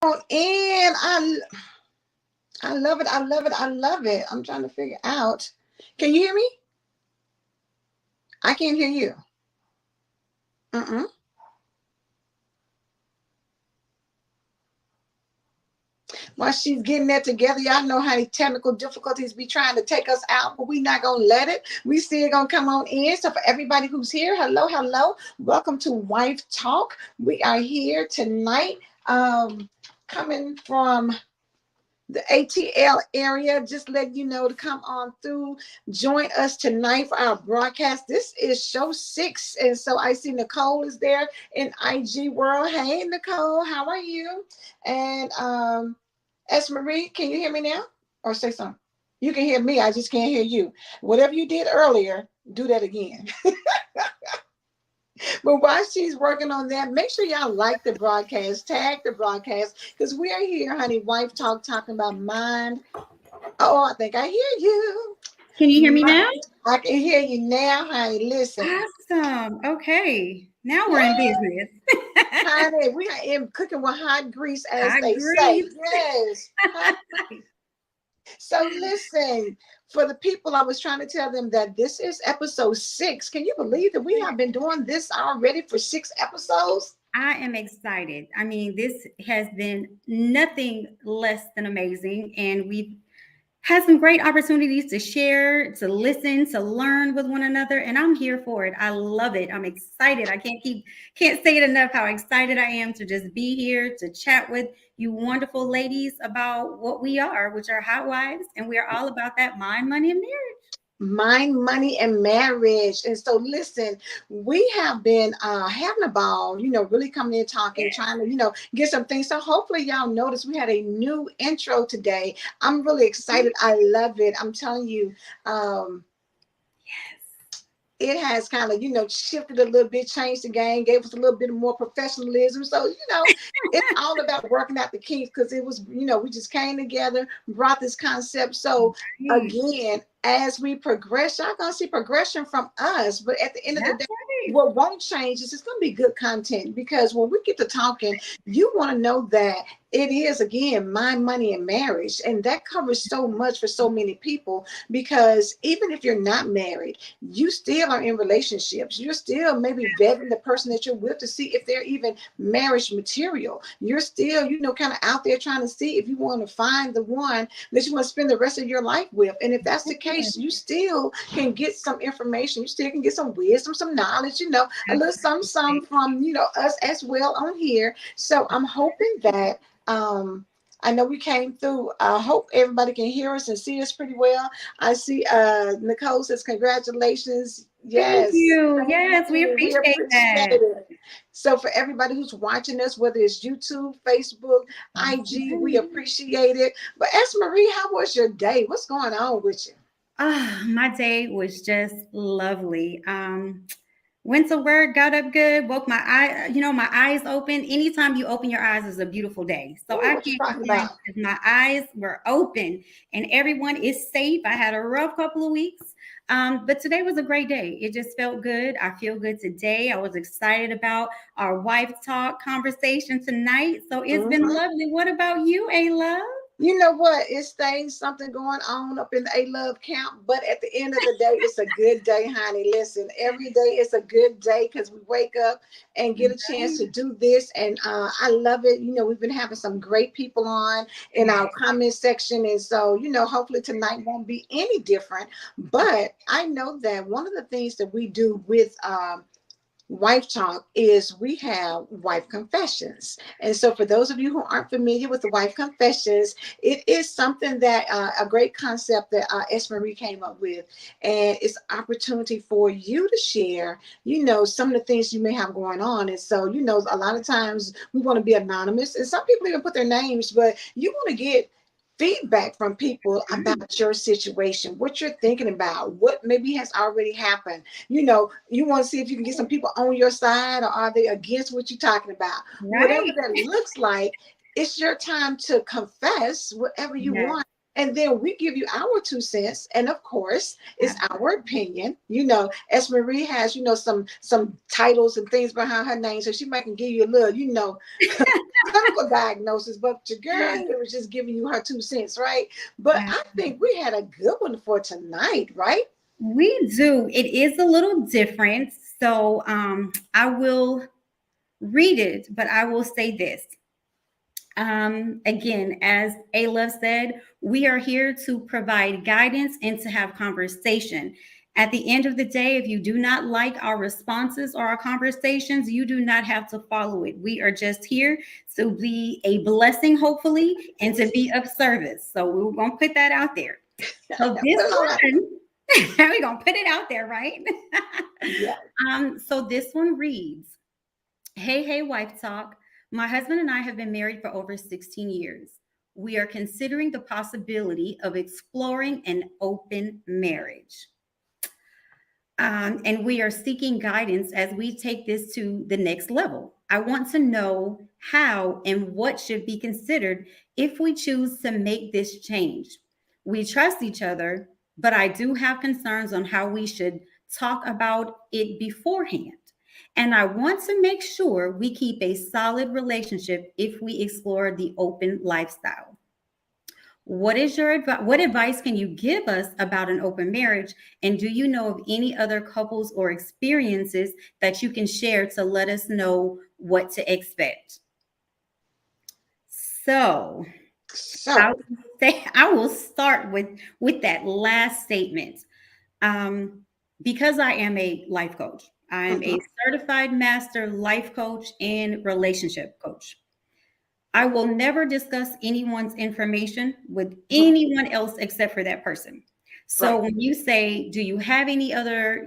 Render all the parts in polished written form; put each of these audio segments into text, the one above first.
And I love it. I love it. I love it. I'm trying to figure out. Can you hear me? I can't hear you. Mm-mm. While she's getting that together, y'all know how the technical difficulties be trying to take us out, but we not gonna let it. We still gonna come on in. So for everybody who's here, hello, hello. Welcome to Wife Talk. We are here tonight, coming from the ATL area. Just letting you know to come on through, join us tonight for our broadcast. This is show 6, and so I see Nicole is there in IG World. Hey Nicole, how are you? And S. Marie, can you hear me now? Or say something? You can hear me, I just can't hear you. Whatever you did earlier, do that again. But while she's working on that, make sure y'all like the broadcast, tag the broadcast, because we are here, honey, Wife Talk, talking about mind. Oh, I think I hear you. Can you hear me now? I can hear you now, honey. Listen. Awesome. Okay. Now we're in business. Honey, we are in cooking with hot grease, as Hot they say. grease. Yes. So listen, for the people, I was trying to tell them that this is episode 6. Can you believe that we have been doing this already for 6 episodes? I am excited. I mean, this has been nothing less than amazing. And we've had some great opportunities to share, to listen, to learn with one another. And I'm here for it. I love it. I'm excited. I can't say it enough how excited I am to just be here to chat with you wonderful ladies about what we are, which are hot wives. And we are all about that mind, money, and marriage. Mind, money, and marriage. And so listen, we have been having a ball, really coming in talking, trying to, get some things. So hopefully y'all notice we had a new intro today. I'm really excited. I love it. I'm telling you. It has kind of, shifted a little bit, changed the game, gave us a little bit more professionalism. So, it's all about working out the kinks, because it was, we just came together, brought this concept. So again, as we progress, y'all gonna see progression from us. But at the end of the day, what won't change is it's gonna be good content, because when we get to talking, you want to know that it is, again, mind, money, and marriage. And that covers so much for so many people, because even if you're not married, you still are in relationships. You're still maybe vetting the person that you're with to see if they're even marriage material. You're still, kind of out there trying to see if you want to find the one that you want to spend the rest of your life with. And if that's the case, you still can get some information. You still can get some wisdom, some knowledge, a little some from, us as well on here. So I'm hoping that I know we came through. I hope everybody can hear us and see us pretty well. I see Nicole says congratulations. Yes. Thank you. Yes, we appreciate that. it. So for everybody who's watching us, whether it's YouTube, Facebook, IG, we appreciate it. But ask Marie, how was your day? What's going on with you? My day was just lovely. Went to work, got up good, woke my eyes open. Anytime you open your eyes is a beautiful day. So I What you can't talking complain about? because my eyes were open and everyone is safe. I had a rough couple of weeks. But today was a great day. It just felt good. I feel good today. I was excited about our wife talk conversation tonight. So it's been Mhm. lovely. What about you, Ayla? You know what? It stays something going on up in the A Love camp, but at the end of the day, it's a good day, honey. Listen, every day is a good day, because we wake up and get a chance to do this, and I love it. We've been having some great people on in our comment section, and so hopefully tonight won't be any different. But I know that one of the things that we do with Wife Talk is we have wife confessions. And so for those of you who aren't familiar with the wife confessions, it is something that a great concept that S. Marie came up with. And it's opportunity for you to share, some of the things you may have going on. And so, a lot of times we want to be anonymous, and some people even put their names, but you want to get feedback from people about your situation, what you're thinking about, what maybe has already happened. You want to see if you can get some people on your side, or are they against what you're talking about. Whatever Right. that looks like, it's your time to confess whatever you Yes. want. And then we give you our 2 cents. And of course, it's our opinion. As Marie has, some titles and things behind her name. So she might can give you a little, medical diagnosis, but your girl was just giving you her 2 cents, right? But I think we had a good one for tonight, right? We do. It is a little different. So I will read it, but I will say this. Again, as A Love said, we are here to provide guidance and to have conversation. At the end of the day, if you do not like our responses or our conversations, you do not have to follow it. We are just here to be a blessing, hopefully, and to be of service. So we're going to put that out there. So Put this it on out. one, we're going to put it out there, right? Yeah. So this one reads, Hey, hey, wife talk. My husband and I have been married for over 16 years. We are considering the possibility of exploring an open marriage. And we are seeking guidance as we take this to the next level. I want to know how and what should be considered if we choose to make this change. We trust each other, but I do have concerns on how we should talk about it beforehand. And I want to make sure we keep a solid relationship if we explore the open lifestyle. What is your advice? What advice can you give us about an open marriage? And do you know of any other couples or experiences that you can share to let us know what to expect? So I So, will say I will start with that last statement. Um, because I am a life coach, I am mhm, a certified master life coach and relationship coach. I will never discuss anyone's information with mhm, anyone else except for that person. So right. when you say, do you have any other,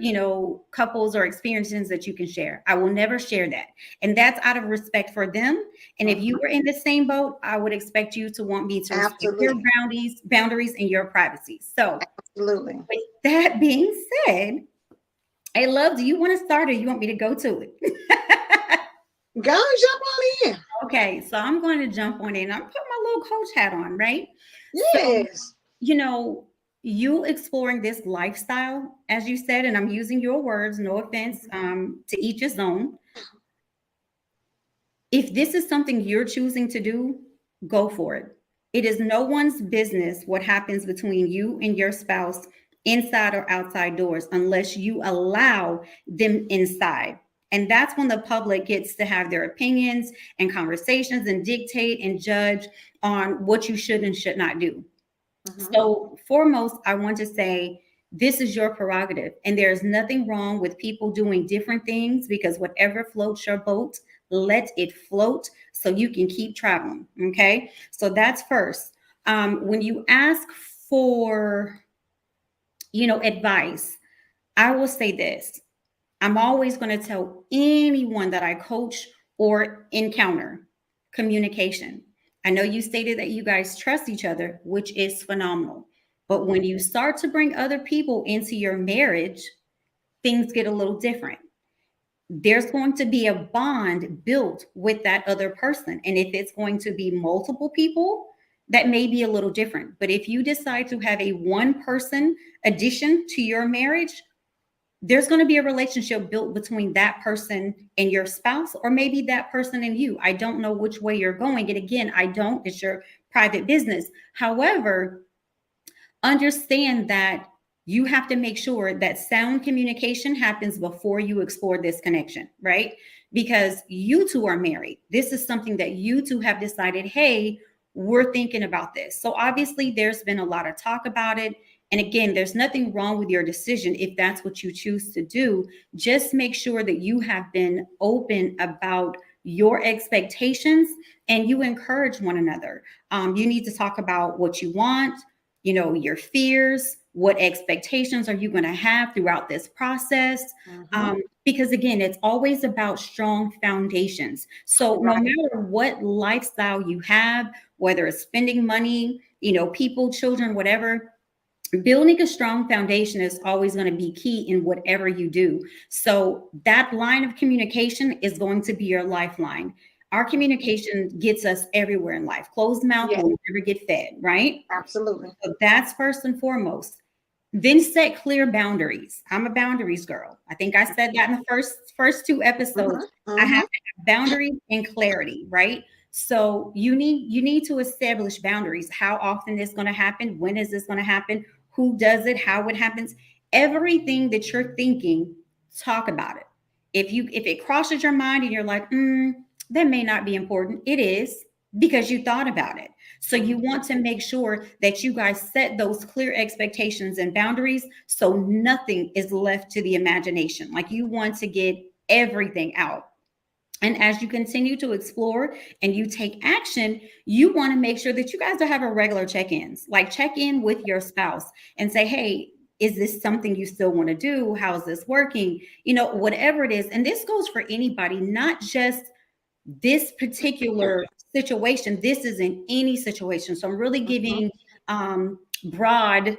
couples or experiences that you can share? I will never share that. And that's out of respect for them. And if you Mhm, were in the same boat, I would expect you to want me to respect your absolutely. boundaries and your privacy. So Absolutely. with that being said, hey love, do you want to start or you want me to go to it? Go and jump on in. Okay, so I'm going to jump on in. I'm putting my little coach hat on, right? So, Yes. you know, you exploring this lifestyle, as you said, and I'm using your words, no offense, to each his own. If this is something you're choosing to do, go for it. It is no one's business what happens between you and your spouse inside or outside doors unless you allow them inside. And that's when the public gets to have their opinions and conversations and dictate and judge on what you should and should not do. Mhm, So, foremost, I want to say this is your prerogative, and there's nothing wrong with people doing different things because whatever floats your boat, let it float so you can keep traveling. Okay, so that's first. When you ask for, advice, I will say this. I'm always going to tell anyone that I coach or encounter communication. I know you stated that you guys trust each other, which is phenomenal. But mhm, when you start to bring other people into your marriage, things get a little different. There's going to be a bond built with that other person. And if it's going to be multiple people, that may be a little different. But if you decide to have a one person addition to your marriage, there's going to be a relationship built between that person and your spouse, or maybe that person and you. I don't know which way you're going. And again, I don't, it's your private business. However, understand that you have to make sure that sound communication happens before you explore this connection, right? Because you two are married. This is something that you two have decided, hey, we're thinking about this. So obviously, there's been a lot of talk about it. And again, there's nothing wrong with your decision if that's what you choose to do. Just make sure that you have been open about your expectations and you encourage one another. You need to talk about what you want, your fears, what expectations are you going to have throughout this process. mhm. Because again, it's always about strong foundations. So no Right. matter what lifestyle you have, whether it's spending money, people, children, whatever, building a strong foundation is always going to be key in whatever you do. So that line of communication is going to be your lifeline. Our communication gets us everywhere in life. Closed mouth Yeah, will never get fed, right? absolutely. So that's first and foremost. Then set clear boundaries. I'm a boundaries girl. I think I said that in the first two episodes. Mhm, I have mhm, to have boundaries and clarity, right? So you need to establish boundaries. How often is going to happen? When is this going to happen? Who does it? How it happens? Everything that you're thinking, talk about it. If it crosses your mind and you're like, that may not be important, it is, because you thought about it. So you Mhm. want to make sure that you guys set those clear expectations and boundaries so nothing is left to the imagination. Like, you want to get everything out. And as you continue to explore and you take action, you want to make sure that you guys are having regular check ins, like check in with your spouse and say, hey, is this something you still want to do? How's this working? Whatever it is. And this goes for anybody, not just this particular situation. This is in any situation. So I'm really Mhm. giving broad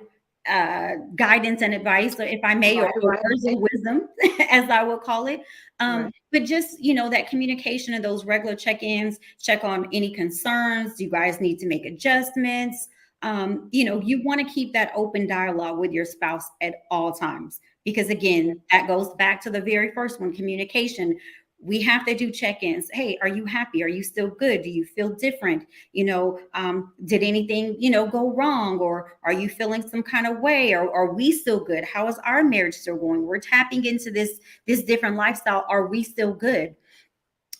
guidance and advice, or if I may, or Right, right, words of right, wisdom, as I will call it. right. But just, that communication and those regular check-ins, check on any concerns. Do you guys need to make adjustments? You want to keep that open dialogue with your spouse at all times. Because again, that goes back to the very first one, communication. We have to do check-ins. Hey, are you happy? Are you still good? Do you feel different? Did anything go wrong, or are you feeling some kind of way, or are we still good? How is our marriage still going? We're tapping into this different lifestyle. Are we still good?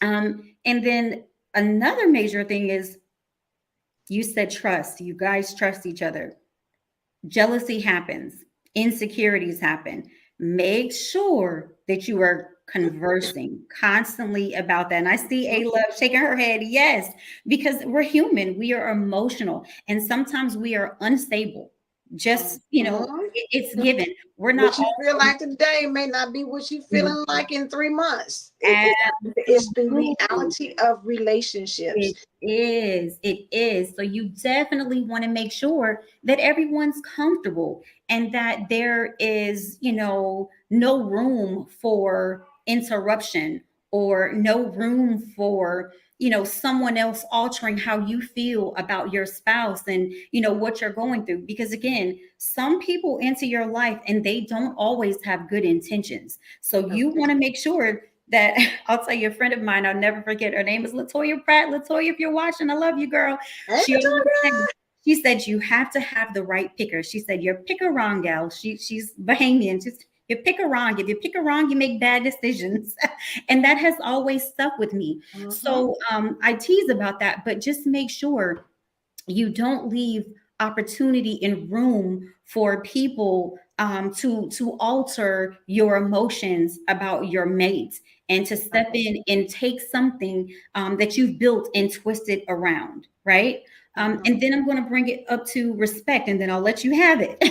And then another major thing is, you said trust. You guys trust each other. Jealousy happens, insecurities happen. Make sure that you are conversing constantly about that. And I see Mhm. A Love shaking her head. Yes, because we're human, we are emotional, and sometimes we are unstable. Just, Mhm. it's given. We're not What you feel all like today may not be what you feeling Mhm. like in 3 months. It's the Absolutely. reality of relationships. It is. It is. So you definitely want to make sure that everyone's comfortable and that there is, no room for interruption, or no room for, someone else altering how you feel about your spouse and, what you're going through. Because again, some people enter your life and they don't always have good intentions. So you Okay. want to make sure that I'll tell you, a friend of mine, I'll never forget. Her name is Latoya Pratt. Latoya, if you're watching, I love you, girl. Hey, She always said, Victoria. she said, you have to have the right picker. She said, you're picker wrong, gal. She's Bahamian. You pick her wrong. If you pick her wrong, you make bad decisions. And that has always stuck with me. Mhm. So I tease about that, but just make sure you don't leave opportunity and room for people to alter your emotions about your mate, and to step Right. in and take something that you've built and twist it around, right? And Mhm. then I'm going to bring it up to respect, and then I'll let you have it.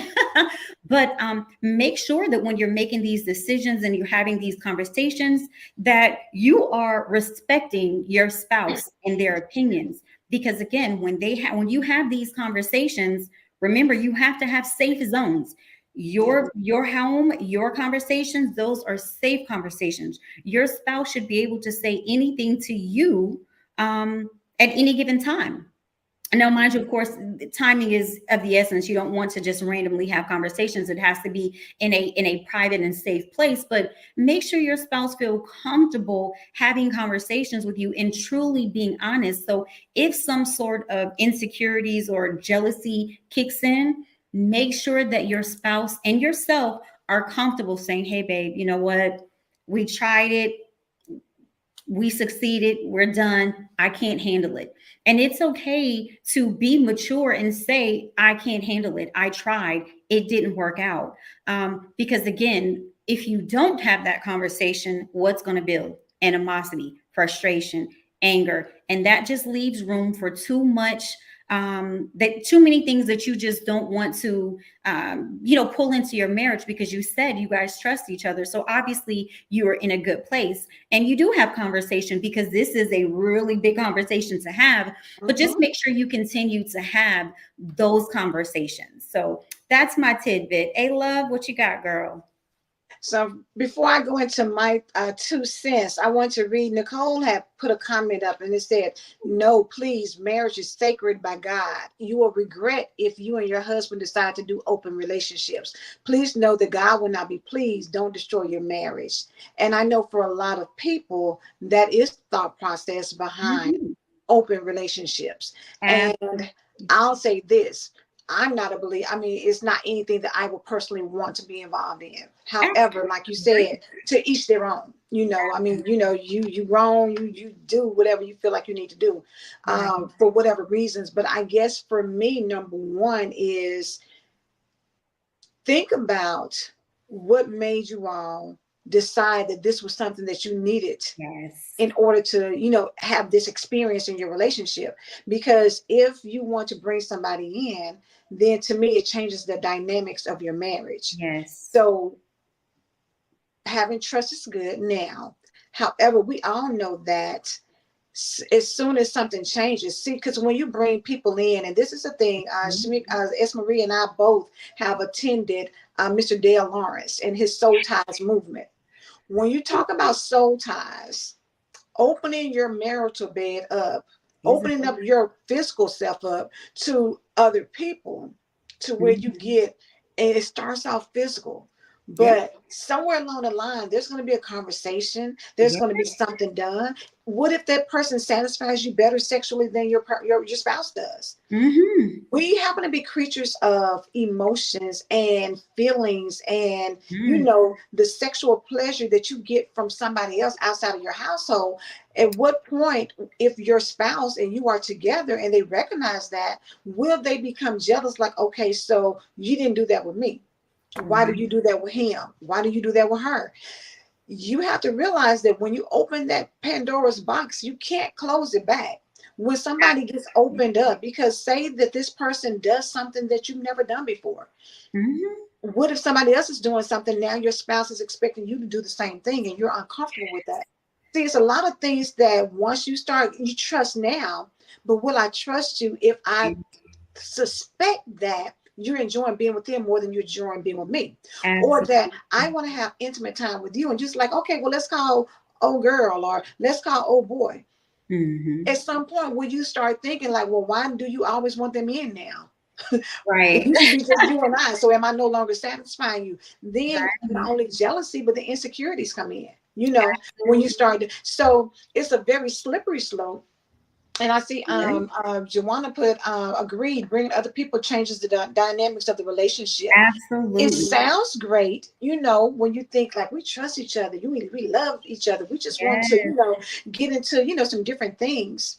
But make sure that when you're making these decisions and you're having these conversations, that you are respecting your spouse and their opinions. Because again, when you have these conversations, remember, you have to have safe zones. Yeah. Your home, your conversations, those are safe conversations. Your spouse should be able to say anything to you at any given time. Now, mind you, of course, timing is of the essence. You don't want to just randomly have conversations. It has to be in a private and safe place. But make sure your spouse feel comfortable having conversations with you and truly being honest. So if some sort of insecurities or jealousy kicks in, make sure that your spouse and yourself are comfortable saying, "Hey, babe, you know what? We tried it, we succeeded, we're done, I can't handle it." And it's okay to be mature and say, I can't handle it, I tried, it didn't work out. Because again, if you don't have that conversation, what's going to build? Animosity, frustration, anger, and that just leaves room for too much, that too many things that you just don't want to pull into your marriage, because you said you guys trust each other. So obviously you are in a good place and you do have conversation, because this is a really big conversation to have. But just Mhm. make sure you continue to have those conversations. So that's my tidbit. A Love, what you got, girl? So before I go into my 2 cents, I want to read. Nicole had put a comment up and it said, "No, please, marriage is sacred by God. You will regret if you and your husband decide to do open relationships. Please know that God will not be pleased. Don't destroy your marriage." And I know for a lot of people, that is the thought process behind Mhm. open relationships. And I'll say this, I'm not a believer. I mean, it's not anything that I would personally want to be involved in. However, like you said, to each their own. I mean, you grown, you do whatever you feel like you need to do, Right. for whatever reasons. But I guess for me, number one is think about what made you all decide that this was something that you needed Yes. in order to have this experience in your relationship. Because if you want to bring somebody in, then to me it changes the dynamics of your marriage. Yes. So having trust is good now. However, we all know that as soon as something changes, see, because when you bring people in, and this is a thing, Marie and I both have attended Mr. Dale Lawrence and his soul ties movement. When you talk about soul ties, opening your marital bed up, He's a, opening up your physical self up to other people, to where you get, and it starts off physical. yeah. But somewhere along the line, there's going to be a conversation. There's Yeah. going to be something done. What if that person satisfies you better sexually than your spouse does? Mm-hmm. We happen to be creatures of emotions and feelings, and Mm. the sexual pleasure that you get from somebody else outside of your household. At what point, if your spouse and you are together and they recognize that, will they become jealous? Like, okay, so you didn't do that with me, why Right. do you do that with him? Why do you do that with her? You have to realize that when you open that Pandora's box, you can't close it back. When somebody gets opened up, because say that this person does something that you've never done before. Mm-hmm. What if somebody else is doing something now? Your spouse is expecting you to do the same thing and you're uncomfortable with that. See, it's a lot of things that once you start, you trust now, but will I trust you if I suspect that you're enjoying being with him more than you're enjoying being with me, or that Absolutely. I want to have intimate time with you, and just like, okay, well, let's call old girl or let's call old boy. Mm-hmm. At some point, will you start thinking like, well, why do you always want them in now? It Right. used to be just you and I, so am I no longer satisfying you? Then not Right. only jealousy, but the insecurities come in. When you Absolutely. start so it's a very slippery slope. And I see Joanna put agreed, bringing other people changes the dynamics of the relationship. It Absolutely. sounds great, when you think like we trust each other, we love each other, we just want to, Yes. get into, some different things.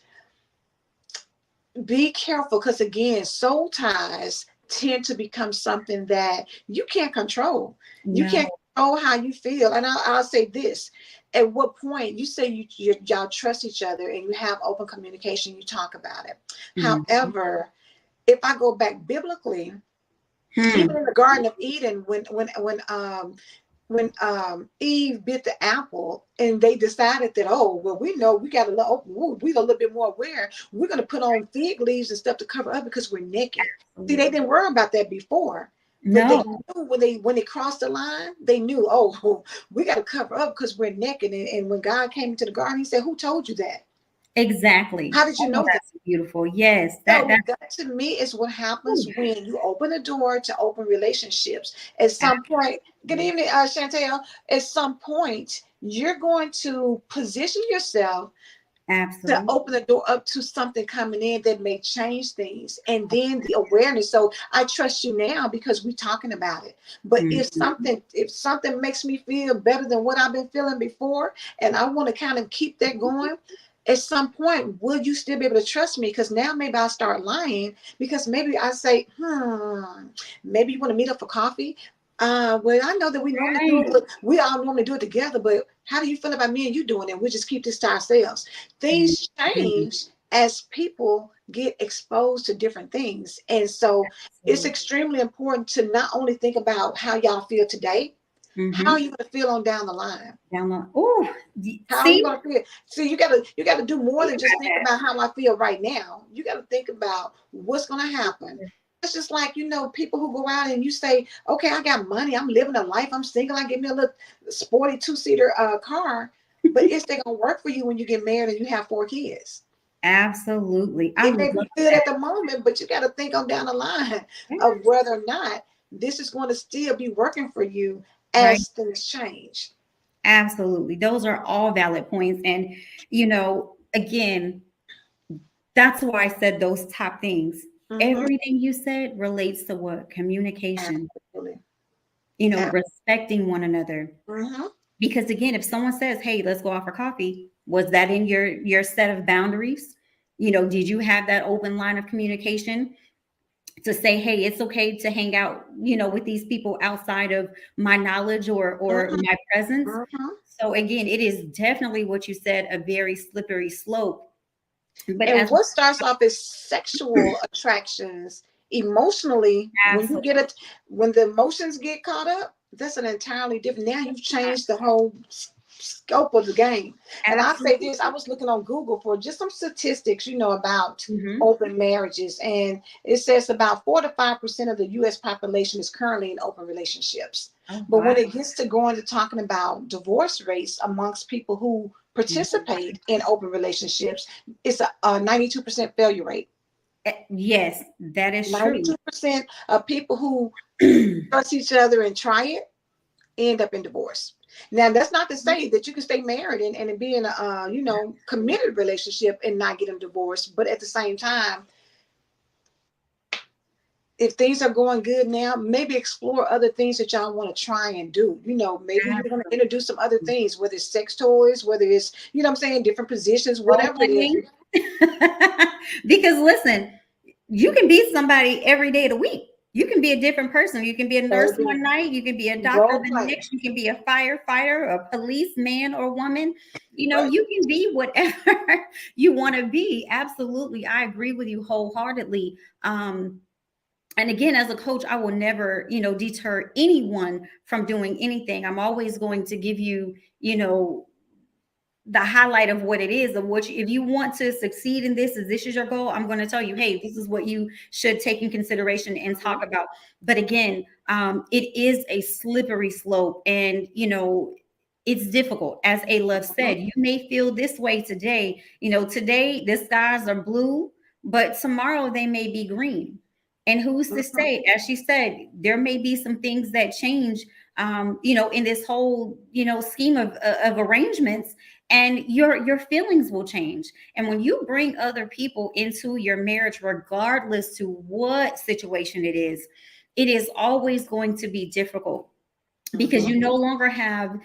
Be careful, because again, soul ties tend to become something that you can't control. You can't No. control how you feel. And I'll say this: at what point you say y'all trust each other and you have open communication, you talk about it. Mm-hmm. However, if I go back biblically, Hmm. even in the Garden of Eden, when Eve bit the apple and they decided that, oh, well, we know we got to we a little bit more aware. We're going to put on fig leaves and stuff to cover up because we're naked. See, they Absolutely. didn't worry about that before, but they No. knew when they crossed the line, they knew, oh, we got to cover up because we're naked. And when God came into the garden, He said, "Who told you that? Exactly. How did you Oh, know that?" that's beautiful. Yes. That So that to me is what happens ooh, when you open the door to open relationships. At some point, good absolutely. evening, Chantel. At some point, you're going to position yourself to Absolutely. open the door up to something coming in that may change things, and then the awareness. So I trust you now because we're talking about it. But Mhm. if something makes me feel better than what I've been feeling before, and I want to kind of keep that going, at some point, will you still be able to trust me? Because now maybe I'll start lying, because maybe I say, maybe you want to meet up for coffee. Well, I know that we normally do it, Right. but we all normally do it together. But how do you feel about me and you doing it? We just keep this to ourselves. Things Mhm. change as people get exposed to different things. And so it's Absolutely. extremely important to not only think about how y'all feel today, how are Mhm. you going to feel on down the line? Down the oh, How are you see? going to feel? See, you gotta do more You than just got think that. about how I feel right now. You got to think about what's going to happen. It's just like, people who go out and you say, okay, I got money, I'm living a life, I'm single, I get me a little sporty two-seater car. But it's they gonna work for you when you get married and you have 4 kids. Absolutely. I It love may be good that. at the moment, but you got to think on down the line of Yes. whether or not this is going to still be working for you Right. as things change. Absolutely. Those are all valid points. And, again, That's why I said those top things. Mm-hmm. Everything you said relates to what? Communication, Absolutely. respecting one another. Mm-hmm. Because again, if someone says, "Hey, let's go out for coffee," was that in your set of boundaries? Did you have that open line of communication to say, "Hey, it's okay to hang out, with these people outside of my knowledge or Mm-hmm. my presence?" Mm-hmm. So again, it is definitely what you said, a very slippery slope. But And as what starts off as sexual attractions, emotionally, absolutely, when the emotions get caught up, that's an entirely different. Now you've changed the whole scope of the game. And I say absolutely, this: I was looking on Google for just some statistics, about hmm, open marriages, and it says about 4 to 5% of the U.S. population is currently in open relationships. oh But wow, when it gets to going to talking about divorce rates amongst people who mhm. participate in open relationships, it's a 92% failure rate. Yes, that is true. 92% of people who trust each other and try it end up in divorce. Now, that's not to say that you can stay married and be in a, committed relationship and not get them divorced. But at the same time, if things are going good now, maybe explore other things that y'all want to try and do. Maybe you're going to Absolutely. introduce some other things, whether it's sex toys, whether it's, what I'm saying, different positions, Role whatever it is. playing. Because listen, you can be somebody every day of the week. You can be a different person. You can be a nurse Baby, one night. You can be a doctor role the play. next. You can be a firefighter, a policeman or woman. Right. You can be whatever you want to be. Absolutely. I agree with you wholeheartedly. And again, as a coach, I will never, deter anyone from doing anything. I'm always going to give you, the highlight of what it is, of what if you want to succeed in this, is this is your goal, I'm going to tell you, hey, this is what you should take in consideration and talk Mhm. about. But again, it is a slippery slope, and it's difficult. As A Love Mhm. said, you may feel this way today. Today the skies are blue, but tomorrow they may be green. And who's to Mhm. say? As she said, there may be some things that change, in this whole, scheme of arrangements, and your feelings will change. And when you bring other people into your marriage, regardless to what situation it is always going to be difficult, because Mhm. you no longer have,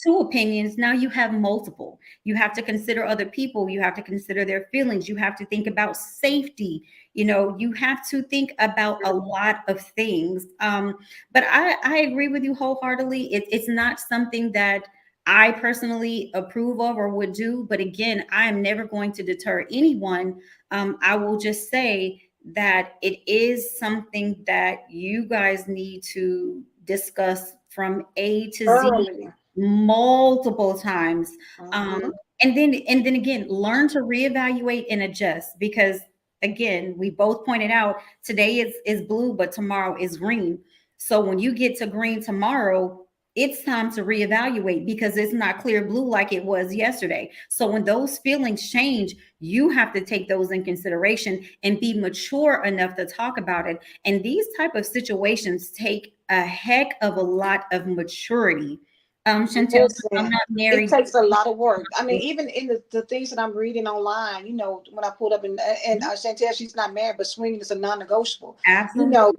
two opinions. Now you have multiple. You have to consider other people, you have to consider their feelings, you have to think about safety, you have to think about a lot of things. But I agree with you wholeheartedly. It's not something that I personally approve of or would do. But again, I am never going to deter anyone. I will just say that it is something that you guys need to discuss from A to Z Early. multiple times. Um, Mhm. and then again, learn to reevaluate and adjust, because again, we both pointed out today is blue, but tomorrow is green. So when you get to green tomorrow, it's time to reevaluate, because it's not clear blue like it was yesterday. So when those feelings change, you have to take those in consideration and be mature enough to talk about it. And these type of situations take a heck of a lot of maturity. Chantel, I'm Listen, not it married. takes a lot of work. I mean, even in the things that I'm reading online, when I pulled up and Chantel, she's not married, but swinging is a non-negotiable. You Absolutely. know,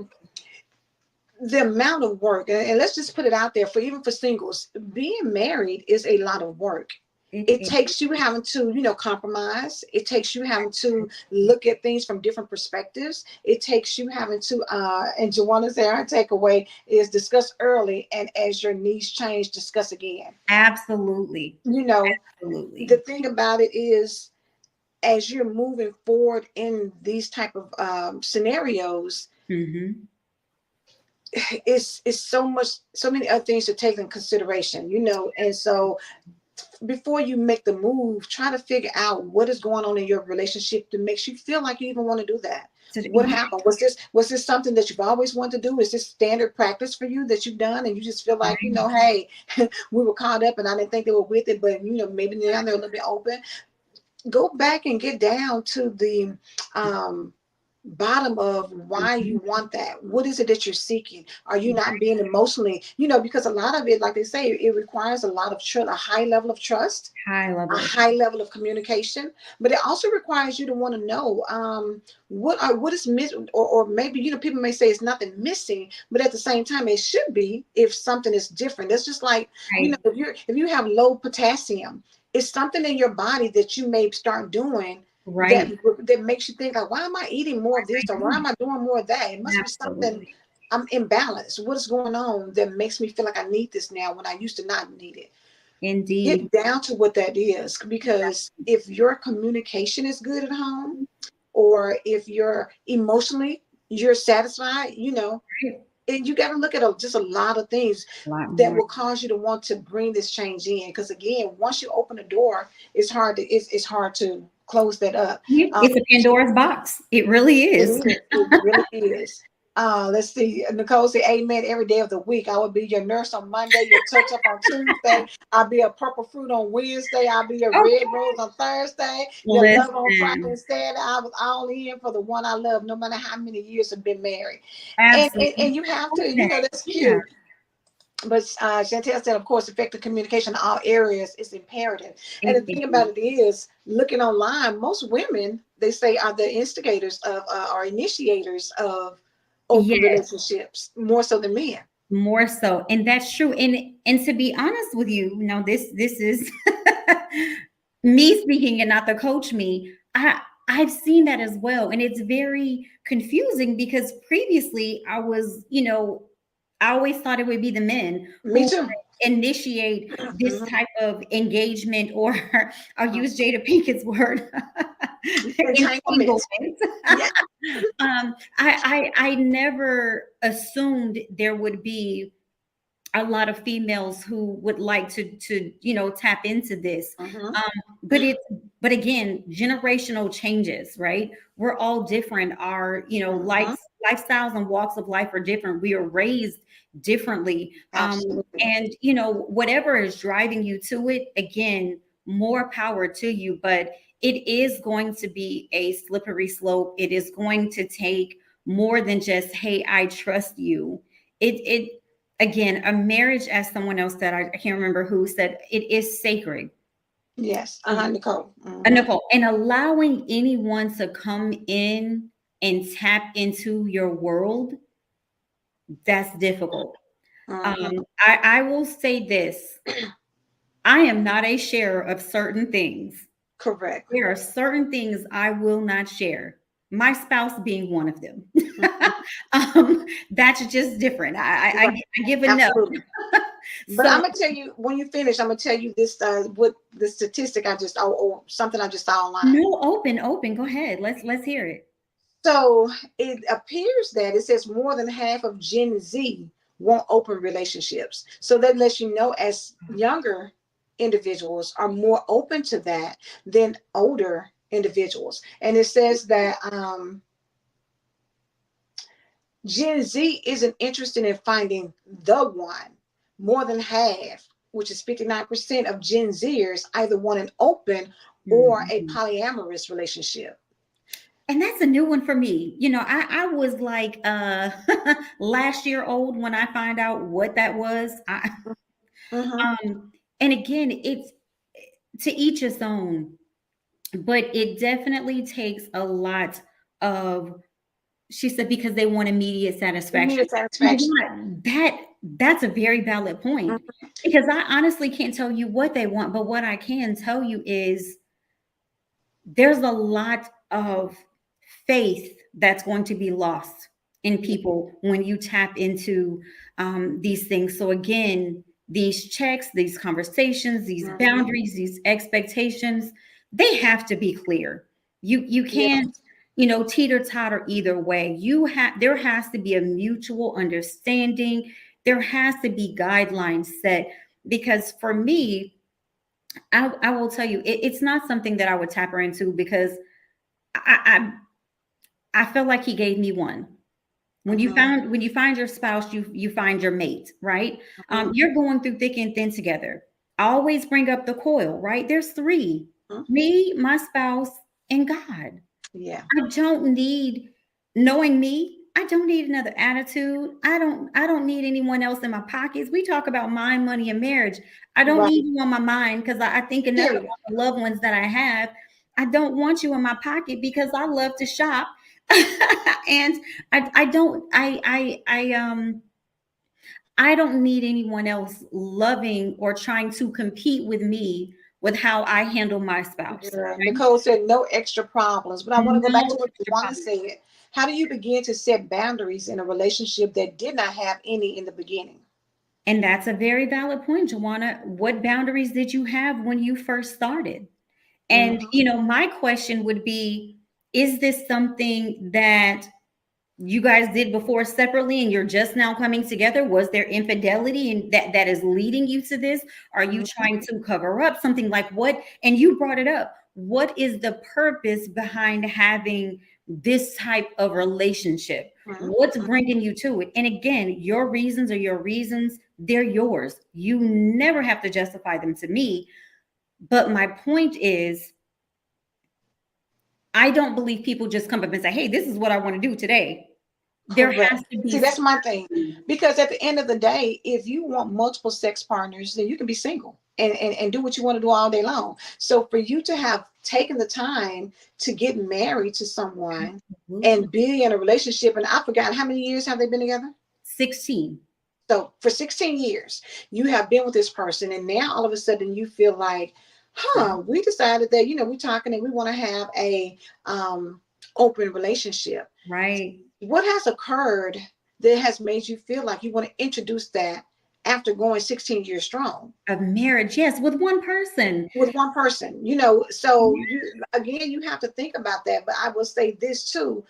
the amount of work, and let's just put it out there for even for singles, being married is a lot of work. It It is. takes you having to, compromise. It takes you having to look at things from different perspectives. It takes you having to, and Joanna said our takeaway is discuss early, and as your needs change, discuss again. Absolutely. You know, the Absolutely. thing about it is, as you're moving forward in these type of scenarios, Hmm. it's so many other things to take in consideration, and so before you make the move, try to figure out what is going on in your relationship that makes you feel like you even want to do that. So, What happened? Was this something that you've always wanted to do? Is this standard practice for you that you've done and you just feel like, hey, we were caught up and I didn't think they were with it, but maybe now they're a little bit open. Go back and get down to the um bottom of why you Mhm. want that. What is it that you're seeking? Are you not being emotionally, because a lot of it, like they say, it requires a lot of trust, a high level of trust, High a level of high level of communication, but it also requires you to want to know what is missing, or maybe people may say it's nothing missing, but at the same time it should be if something is different. It's just like right, if you have low potassium, it's something in your body that you may start doing that right. that makes you think like, why am I eating more of this, or why am I doing more of that? It must be something. Absolutely. I'm imbalanced. What is going on that makes me feel like I need this now when I used to not need it? Indeed. Get down to what that is, because if your communication is good at home, or if you're emotionally you're satisfied, Right. and you got to look at just a lot of things A lot that more. will cause you to want to bring this change in, because again, once you open the door, it's hard to close that up. Yeah, um, it's a Pandora's box. It really it is. is. It really is. Let's see. Nicole say, "Amen." Every day of the week, I will be your nurse on Monday, your touch up on Tuesday. I'll be a purple fruit on Wednesday. I'll be a red Okay. rose on Thursday. Your love on Friday Listen, and Saturday. I was all in for the one I love, no matter how many years have been married. And absolutely. you have to, Okay. that's Yeah. cute. But Chantel said, of course, effective communication in all areas is imperative. And the It thing is. about it is, looking online, most women, they say, are the instigators of or initiators of open Yes, relationships more so than men. more so. And that's true. And to be honest with you, this is me speaking and not the coach me. I've seen that as well. And it's very confusing because previously I always thought it would be the men Me who too. initiate this Mhm. type of engagement, or I'll Mhm. use Jada Pinkett's word, Entanglement. entanglement. Yeah. I never assumed there would be a lot of females who would like to tap into this. Mhm. But but again, generational changes, right? We're all different. Our Mhm. lifestyles and walks of life are different. We are raised differently. Absolutely. And whatever is driving you to it, again, more power to you. But it is going to be a slippery slope. It is going to take more than just, hey, I trust you. It again, a marriage, as someone else that I can't remember who said, it is sacred. Yes. Nicole. Mhm. Nicole, and allowing anyone to come in and tap into your world, that's difficult. Mhm. I will say this: I am not a sharer of certain things. Correct. There are certain things I will not share. My spouse being one of them. Mhm. That's just different. Right. I give a no. Absolutely. But So I'm gonna tell you when you finish. I'm gonna tell you this. What the statistic I just, or something I just saw online. no, open. Go ahead. Let's hear it. So it appears that it says more than half of Gen Z want open relationships. So that lets you know, as younger individuals are more open to that than older individuals. And it says that Gen Z isn't interested in finding the one. More than half, which is 59% of Gen Zers, either want an open or a Mhm. polyamorous relationship. And that's a new one for me. I was like last year old when I find out what that was. Mm-hmm. And again, it's to each his own, but it definitely takes a lot of, she said, because they want immediate satisfaction. Immediate You know satisfaction. what? That's a very valid point, because I honestly can't tell you what they want, but what I can tell you is there's a lot of faith that's going to be lost in Yeah. people when you tap into these things. So again, these checks, these conversations, these Mm-hmm. boundaries, these expectations, they have to be clear. You Yeah. can't teeter totter either way. There has to be a mutual understanding. There has to be guidelines set, because for me, I will tell you, it's not something that I would tap her into, because I I feel like he gave me one. Mm-hmm. When you find your spouse, you find your mate, right? Mm-hmm. You're going through thick and thin together. I always bring up the coil, right? There's three: me, my spouse, and God. Yeah. I don't need knowing me, I don't need another attitude. I don't need anyone else in my pockets. We talk about mind, money, and marriage. I don't Right. need you on my mind because I think enough Period. about the loved ones that I have. I don't want you in my pocket because I love to shop. And I don't I don't need anyone else loving or trying to compete with me with how I handle my spouse. Girl, Nicole said no extra problems, but I want to go back to No what extra Wanda problem. said. How do you begin to set boundaries in a relationship that did not have any in the beginning? And that's a very valid point, Joanna. What boundaries did you have when you first started? And, Hmm. my question would be, is this something that you guys did before separately and you're just now coming together? Was there infidelity and that is leading you to this? Are you Hmm. trying to cover up something? Like what? And you brought it up. What is the purpose behind having this type of relationship? Hmm. What's bringing you to it? And again, your reasons are your reasons. They're yours. You never have to justify them to me. But my point is, I don't believe people just come up and say, hey, this is what I want to do today. There has Correct. to See, be that's my thing. something. Because at the end of the day, if you want multiple sex partners, then you can be single and do what you want to do all day long. So for you to have taken the time to get married to someone Absolutely. and be in a relationship, and I forgot how many years have they been together? 16. So for 16 years, you have been with this person, and now all of a sudden you feel like, we decided that, we're talking and we want to have a open relationship. Right. What has occurred that has made you feel like you want to introduce that after going 16 years strong Of marriage, yes, with one person. with one person? So you again, you have to think about that. But I will say this too.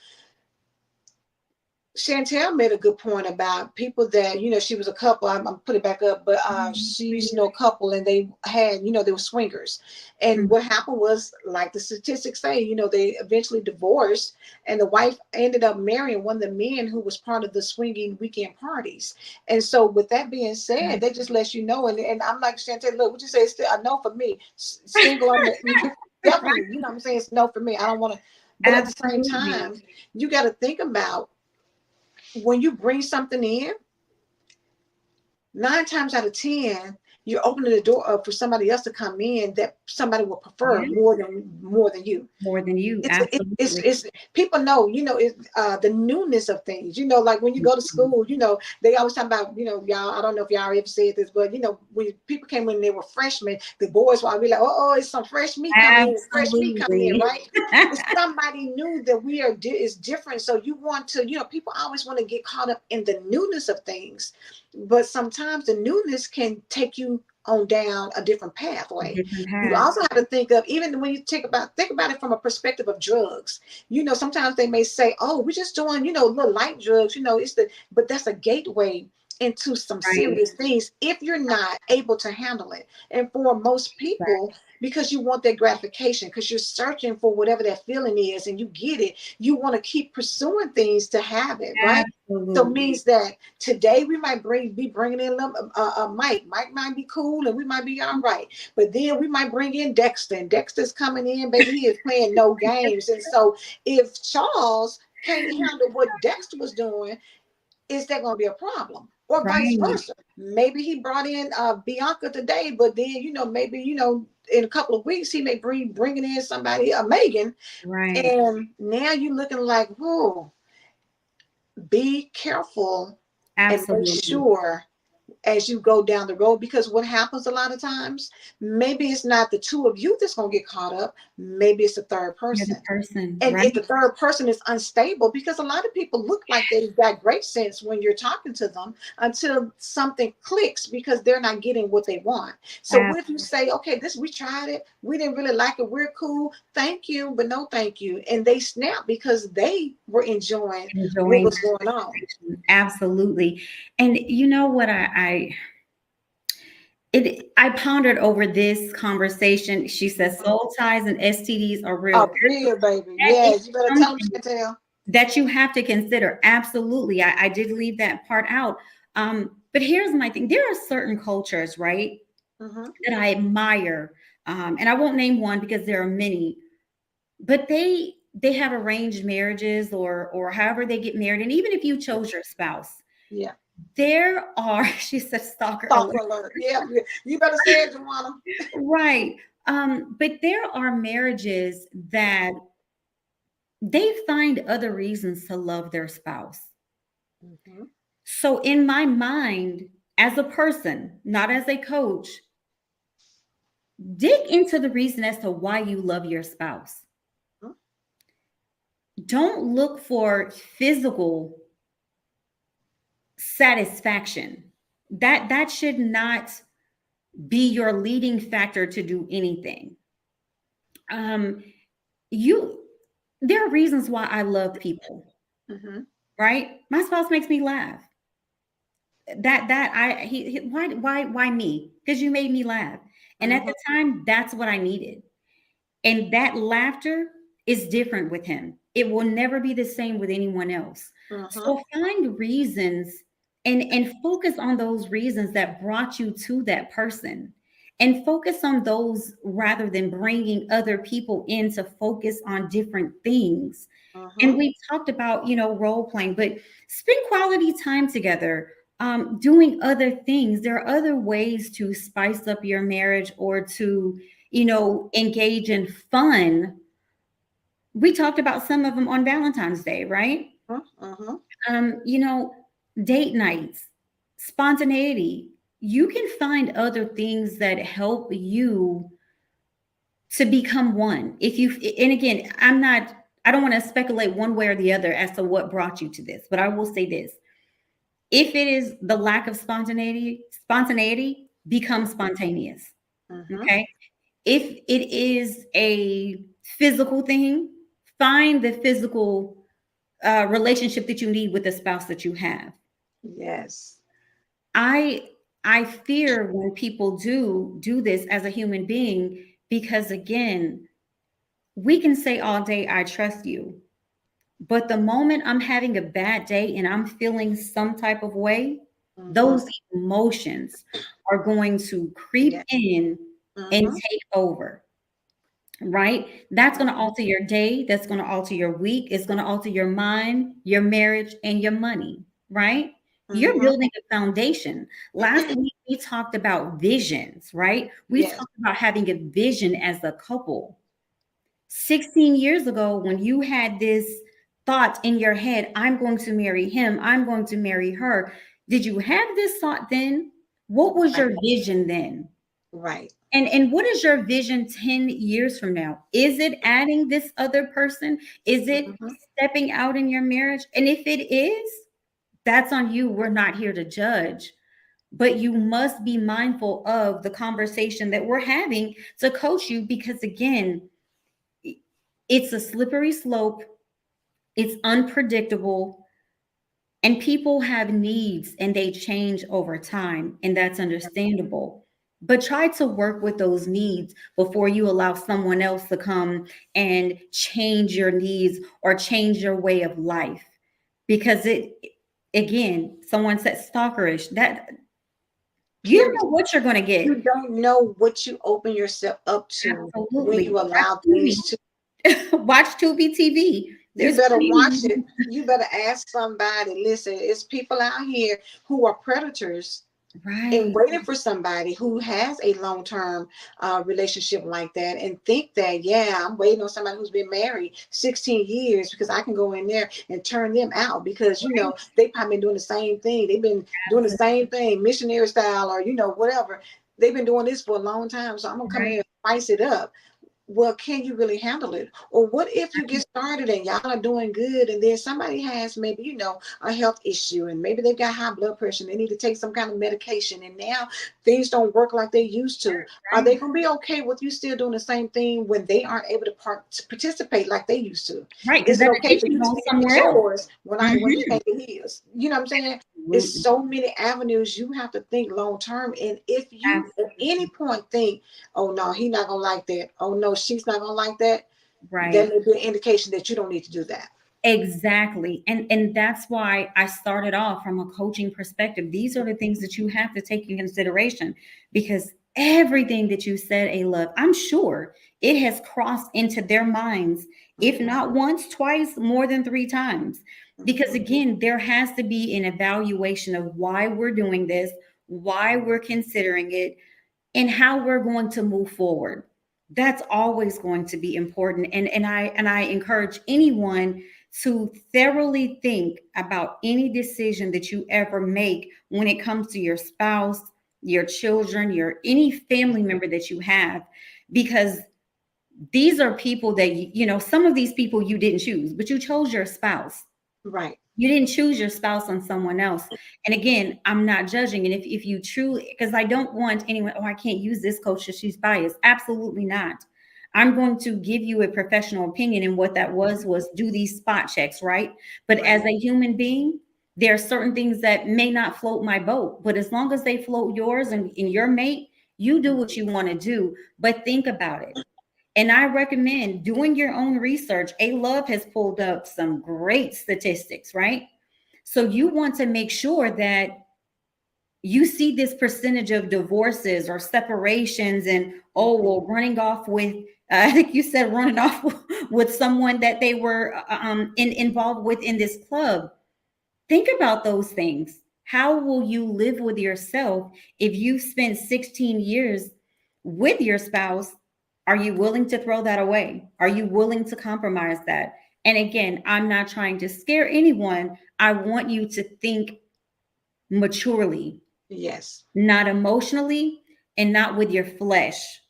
Chantel made a good point about people that, she was a couple. I'm put it back up, but she used to know a couple and they had, they were swingers. And Mhm. what happened was, like the statistics say, they eventually divorced and the wife ended up marrying one of the men who was part of the swinging weekend parties. And so, with that being said, that just lets you know. And I'm like, Chantel, look, what you say is still a no for me. Single, definitely, what I'm saying, it's no for me. I don't want to. But at the same Absolutely. time, you got to think about when you bring something in, 9 times out of 10, you're opening the door up for somebody else to come in that somebody will prefer Yes, more than you. more than you. Absolutely. It's people know, the newness of things, like when you go to school, they always talk about, y'all, I don't know if y'all ever said this, but when people came when they were freshmen, the boys will be like, oh, it's some fresh meat coming in, Absolutely. right? It's somebody new that we are is different. So you want to, people always want to get caught up in the newness of things, but sometimes the newness can take you on down a different pathway. Different You paths. also have to think of, even when you think about it from a perspective of drugs. Sometimes they may say, "Oh, we're just doing, little light drugs." But that's a gateway into some Right. serious things if you're not able to handle it. And for most people, because you want that gratification, because you're searching for whatever that feeling is, and you get it, you want to keep pursuing things to have it, right? So it Absolutely. means that today we might be bringing in Mike. Mike might be cool, and we might be all right. But then we might bring in Dexter, and Dexter's coming in, baby. He is playing no games. And so if Charles can't handle what Dexter was doing, is that going to be a problem? Or vice Right. versa. Maybe he brought in Bianca today, but then, maybe, in a couple of weeks, he may be bringing in somebody, Megan. Right. And now you're looking like, whoa, be careful and make Absolutely. sure as you go down the road, because what happens a lot of times, maybe it's not the two of you that's going to get caught up, maybe it's the third The other person. person. And Right. if the third person is unstable, because a lot of people look like they've got great sense when you're talking to them until something clicks because they're not getting what they want. So what if you say, okay, this, we tried it, we didn't really like it, we're cool, thank you, but no thank you. And they snap because they were enjoying what Enjoying was going on. absolutely. And you know what I pondered over this conversation. She says Mhm. soul ties and STDs are real. Oh, real baby. That is Yes, you better tell them, something Chantel. that you have to consider. Absolutely. I did leave that part out. But here's my thing. There are certain cultures, right, Mm-hmm. that I admire. And I won't name one because there are many, but they have arranged marriages or however they get married, and even if you chose your spouse, Yeah. there are she said stalker alert. Stalker alert. Yeah. You better say it, Joanna. Right. But there are marriages that they find other reasons to love their spouse. Mm-hmm. So in my mind, as a person, not as a coach, dig into the reason as to why you love your spouse. Don't look for physical satisfaction. That should not be your leading factor to do anything. Um, you there are reasons why I love people, Mm-hmm. right? My spouse makes me laugh. That I he why me? Because you made me laugh. And at Mm-hmm. the time, that's what I needed. And that laughter is different with him. It will never be the same with anyone else. Mm-hmm. So find reasons and focus on those reasons that brought you to that person. And focus on those rather than bringing other people in to focus on different things. And Mm-hmm. we talked about, role playing, but spend quality time together, doing other things. There are other ways to spice up your marriage or to, engage in fun. We talked about some of them on Valentine's Day, right? Mm-hmm. Um, you know, Date nights, spontaneity. You can find other things that help you to become one. If you, and again, I don't want to speculate one way or the other as to what brought you to this, but I will say this. If it is the lack of spontaneity, become spontaneous. Mm-hmm. Okay. If it is a physical thing, find the physical relationship that you need with the spouse that you have. Yes. I I fear when people do this as a human being because again, we can say all day I trust you, but the moment I'm having a bad day and I'm feeling some type of way, Mm-hmm. those emotions are going to creep Yeah. in and Mm-hmm. take over. Right? That's going to Mm-hmm. alter your day. That's going to alter your week. It's going to alter your mind, your marriage, and your money. Right? You're Mm-hmm. building a foundation. Last week, we talked about visions, right? We Yes. talked about having a vision as a couple. 16 years ago, when you had this thought in your head, I'm going to marry him, I'm going to marry her, did you have this thought then? What was Right. your vision then? Right. And what is your vision 10 years from now? Is it adding this other person? Is it Mm-hmm. stepping out in your marriage? And if it is, that's on you. We're not here to judge. But you must be mindful of the conversation that we're having to coach you because, again, it's a slippery slope, it's unpredictable, and people have needs and they change over time, and that's understandable. But try to work with those needs before you allow someone else to come and change your needs or change your way of life. Because again, someone said stalkerish, that you don't Period. know what you're going to You get. don't know what you open yourself up to when Absolutely. you allow things to. Watch Tubi TV. You There's better plenty. watch it. You better ask somebody. Listen, it's people out here who are predators and Right, waiting for somebody who has a long-term relationship like that and think that, yeah, I'm waiting on somebody who's been married 16 years because I can go in there and turn them out because, right. they probably been doing the same thing. They've been doing the Absolutely. same thing, missionary style or, whatever. They've been doing this for a long time. So I'm going to come in Right, here and spice it up. Well, can you really handle it? Or what if you get started and y'all are doing good and then somebody has maybe, a health issue and maybe they've got high blood pressure and they need to take some kind of medication and now things don't work like they used to. Are they right, going to be okay with you still doing the same thing when they aren't able to participate like they used to? right. Because Is it that okay for attention you to goes be at somewhere else. yours when he Mhm. can't get his? You know what I'm saying? It's Absolutely, so many avenues you have to think long term. And if you at any absolutely. point think, oh no, he's not gonna like that. Oh no, she's not gonna like that. That Right. may be an indication that you don't need to do that. Exactly. And that's why I started off from a coaching perspective. These are the things that you have to take in consideration because everything that you said, A Love, I'm sure it has crossed into their minds, if Mhm. not once, twice, more than three times. Because Mhm. again, there has to be an evaluation of why we're doing this, why we're considering it, and how we're going to move forward. That's always going to be important. And I encourage anyone to thoroughly think about any decision that you ever make when it comes to your spouse, your children, your any family member that you have, because these are people that some of these people you didn't choose, but you chose your spouse. Right. You didn't choose your spouse on someone else. And again, I'm not judging. And if you truly, because I don't want anyone, oh, I can't use this coach because she's biased. Absolutely not. I'm going to give you a professional opinion. And what that was do these spot checks, right? But Right. as a human being, there are certain things that may not float my boat. But as long as they float yours and your mate, you do what you want to do. But think about it. And I recommend doing your own research. A Love has pulled up some great statistics, right? So you want to make sure that you see this percentage of divorces or separations and, oh, Mhm. well, running off with, I think you said running off with someone that they were involved with in this club. Think about those things. How will you live with yourself if you've spent 16 years with your spouse? Are you willing to throw that away? Are you willing to compromise that? And again, I'm not trying to scare anyone. I want you to think maturely, Yes. not emotionally, and not with your flesh.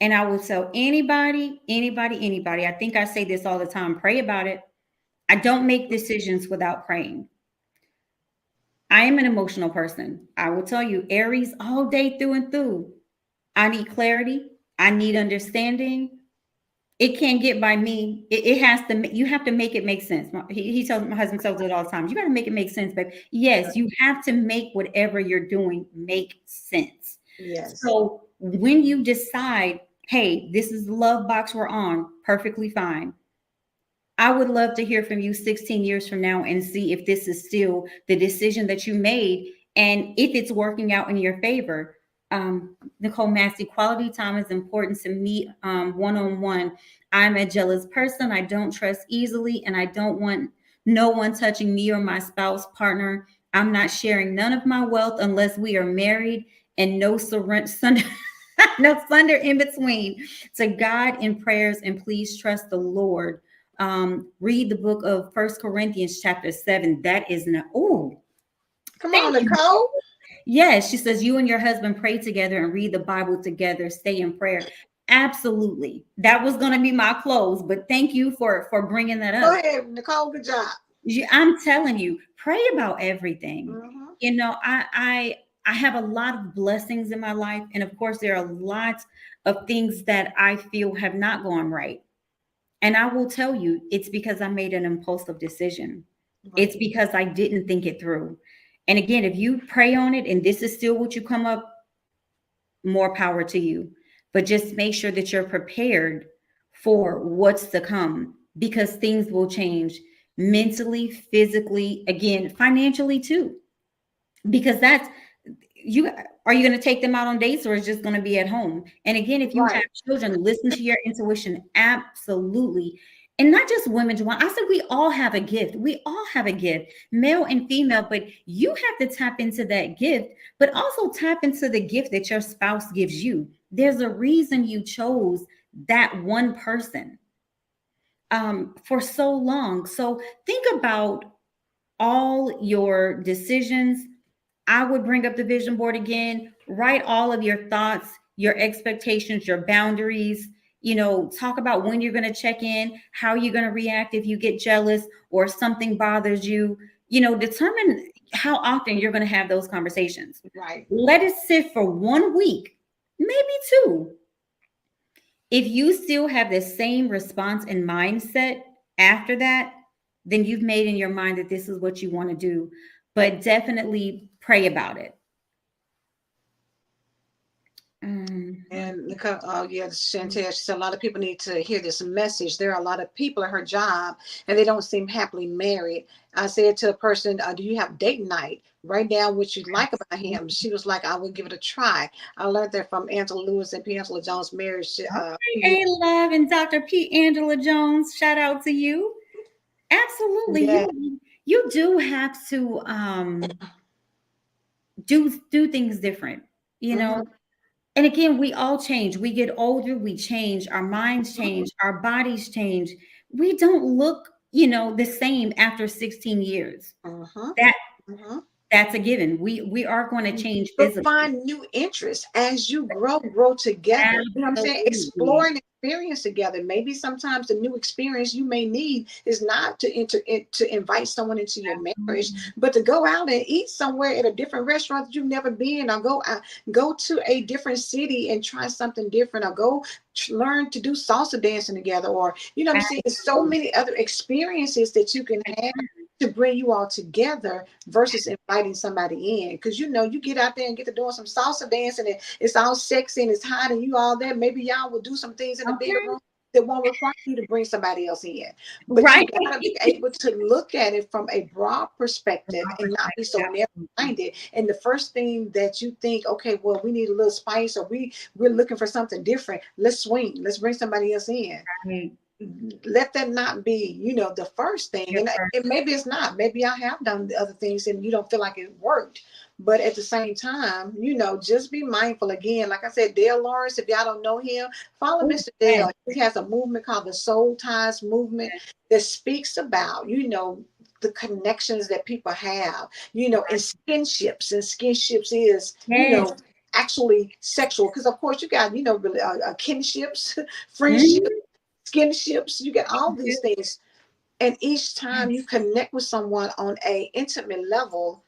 And I will tell anybody, I think I say this all the time, pray about it. I don't make decisions without praying. I am an emotional person. I will tell you, Aries all day through and through. I need clarity. I need understanding. It can't get by me. It has to. You have to make it make sense. He tells my husband tells it all the time. You got to make it make sense, babe. Yes, you have to make whatever you're doing make sense. Yes. So when you decide, hey, this is the love box we're on, perfectly fine. I would love to hear from you 16 years from now and see if this is still the decision that you made and if it's working out in your favor. Nicole Massey, quality time is important to me one on one. I'm a jealous person. I don't trust easily, and I don't want no one touching me or my spouse partner. I'm not sharing none of my wealth unless we are married, and no surrender. No thunder in between. To God in prayers, and please trust the Lord. Read the book of First Corinthians chapter 7. That is not, oh, Come on, thank you. Nicole. Yes, she says you and your husband pray together and read the Bible together, stay in prayer. Absolutely. That was going to be my close, but thank you for bringing that Go up. ahead, Nicole. Good job. I'm telling you, pray about everything. Hmm. You know, I have a lot of blessings in my life, and of course there are lots of things that I feel have not gone right. And I will tell you, it's because I made an impulsive decision. It's Right. because I didn't think it through. And again, if you pray on it and this is still what you come up, more power to you. But just make sure that you're prepared for what's to come, because things will change mentally, physically, again, financially too. Because that's you are you going to take them out on dates, or is just going to be at home? And again, if you have Right. children, listen to your intuition. Absolutely. And not just women, Juwan. I said we all have a gift. We all have a gift, male and female, but you have to tap into that gift, but also tap into the gift that your spouse gives you. There's a reason you chose that one person for so long. So think about all your decisions. I would bring up the vision board again, write all of your thoughts, your expectations, your boundaries, talk about when you're going to check in, how you're going to react if you get jealous or something bothers you, determine how often you're going to have those conversations. Right. Let it sit for 1 week, maybe two. If you still have the same response and mindset after that, then you've made in your mind that this is what you want to do. But definitely pray about it. And Yeah, Chantel, she said a lot of people need to hear this message. There are a lot of people at her job and they don't seem happily married. I said to a person, do you have date night? Write down what you like about him. She was like, I will give it a try. I learned that from Angela Lewis and P. Angela Jones' marriage. A Love and Dr. P. Angela Jones, shout out to you. Absolutely. Yeah. You do have to do things different, you know. Mm-hmm. And again, we all change. We get older, we change, our minds change, our bodies change. We don't look, the same after 16 years. Mm-hmm. That Mm-hmm. that's a given. We are going to change But physically. find new interests as you grow together. You know what I'm saying? Explore Absolutely. and experience together. Maybe sometimes the new experience you may need is not to to invite someone into your marriage, Absolutely. but to go out and eat somewhere at a different restaurant that you've never been, or go to a different city and try something different, or go learn to do salsa dancing together, or you know what I'm saying? There's so Absolutely. many other experiences that you can have to bring you all together versus inviting somebody in. Because you get out there and get to doing some salsa dancing and it's all sexy and it's hot and you all there. Maybe y'all will do some things in the Okay. bedroom that won't require you to bring somebody else in. But you Right. gotta be able to look at it from a broad From perspective our and not be so perspective, narrow absolutely. minded. And the first thing that you think, okay, well, we need a little spice or we're looking for something different. Let's swing. Let's bring somebody else in. Right. Let that not be the first thing. Your And maybe it's not, maybe I have done the other things and you don't feel like it worked, but at the same time, just be mindful. Again, like I said, Dale Lawrence, if y'all don't know him, follow Oh, Mr. yes, Dale. He has a movement called the Soul Ties movement that speaks about the connections that people have, and skinships. And skinships is yes. actually sexual, because of course you got really kinships, friendships, Mhm. skinships. You get all these things, and each time you connect with someone on a intimate level,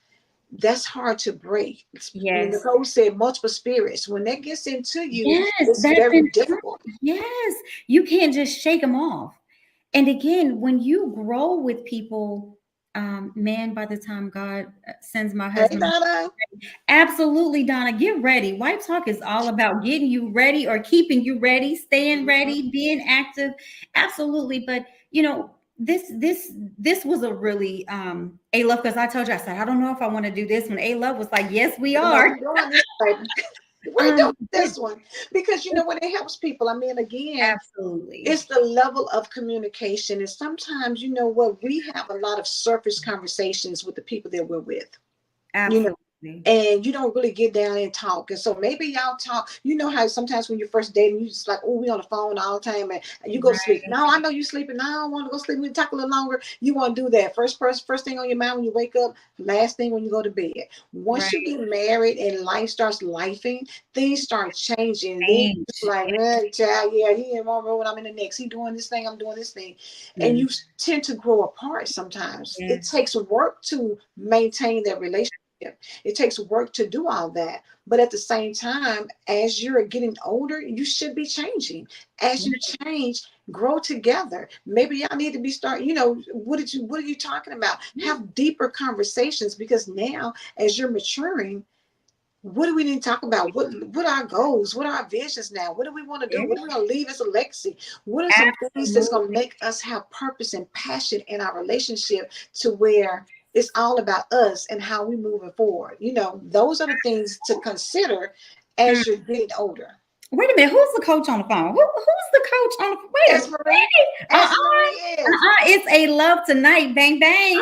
that's hard to break. When Yes. Nicole said multiple spirits, when that gets into you, Yes, it's that's very intense. difficult. Yes. You can't just shake them off. And again, when you grow with people, man, by the time God sends my Hey, husband, Donna. absolutely, Donna, get ready. White Talk is all about getting you ready or keeping you ready, staying Mhm. ready, being active. Absolutely. But this was a really A Love, because I told you, I said, I don't know if I want to do this one. A Love was like, yes, we No, are. we're doing this, baby. We're doing But this one because when it helps people. I mean, again, absolutely. it's the level of communication. And sometimes, what, we have a lot of surface conversations with the people that we're with. You know, Absolutely. and you don't really get down and talk. And so maybe y'all talk. You know how sometimes when you're first dating, you just like, oh, we on the phone all the time, and you go to sleep. Right. No, I know you sleeping. No, I don't want to go sleep. We can talk a little longer. You want to do that first thing on your mind when you wake up. Last thing when you go to bed. Once you Right. get married and life starts lifing, things start changing. Then it's Change. like, child, yeah, he in one room, I'm in the next. He doing this thing, I'm doing this thing, and you tend to grow apart. Sometimes it Yes. takes work to maintain that relationship. It takes work to do all that. But at the same time, as you're getting older, you should be changing. As you change, grow together. Maybe y'all need to be starting, what are you talking about? Have deeper conversations, because now as you're maturing, what do we need to talk about? What are our goals? What are our visions now? What do we want to do? What Yes. do we want to leave as a legacy? What are some things that's going to Absolutely. make us have purpose and passion in our relationship, to where it's all about us and how we moving forward? Those are the things to consider Hmm. as you're getting older. Wait a minute. Who's the coach on the phone? Who's the coach on the phone? Wait a As Marie, minute. as Marie is. It's A Love tonight. Bang bang.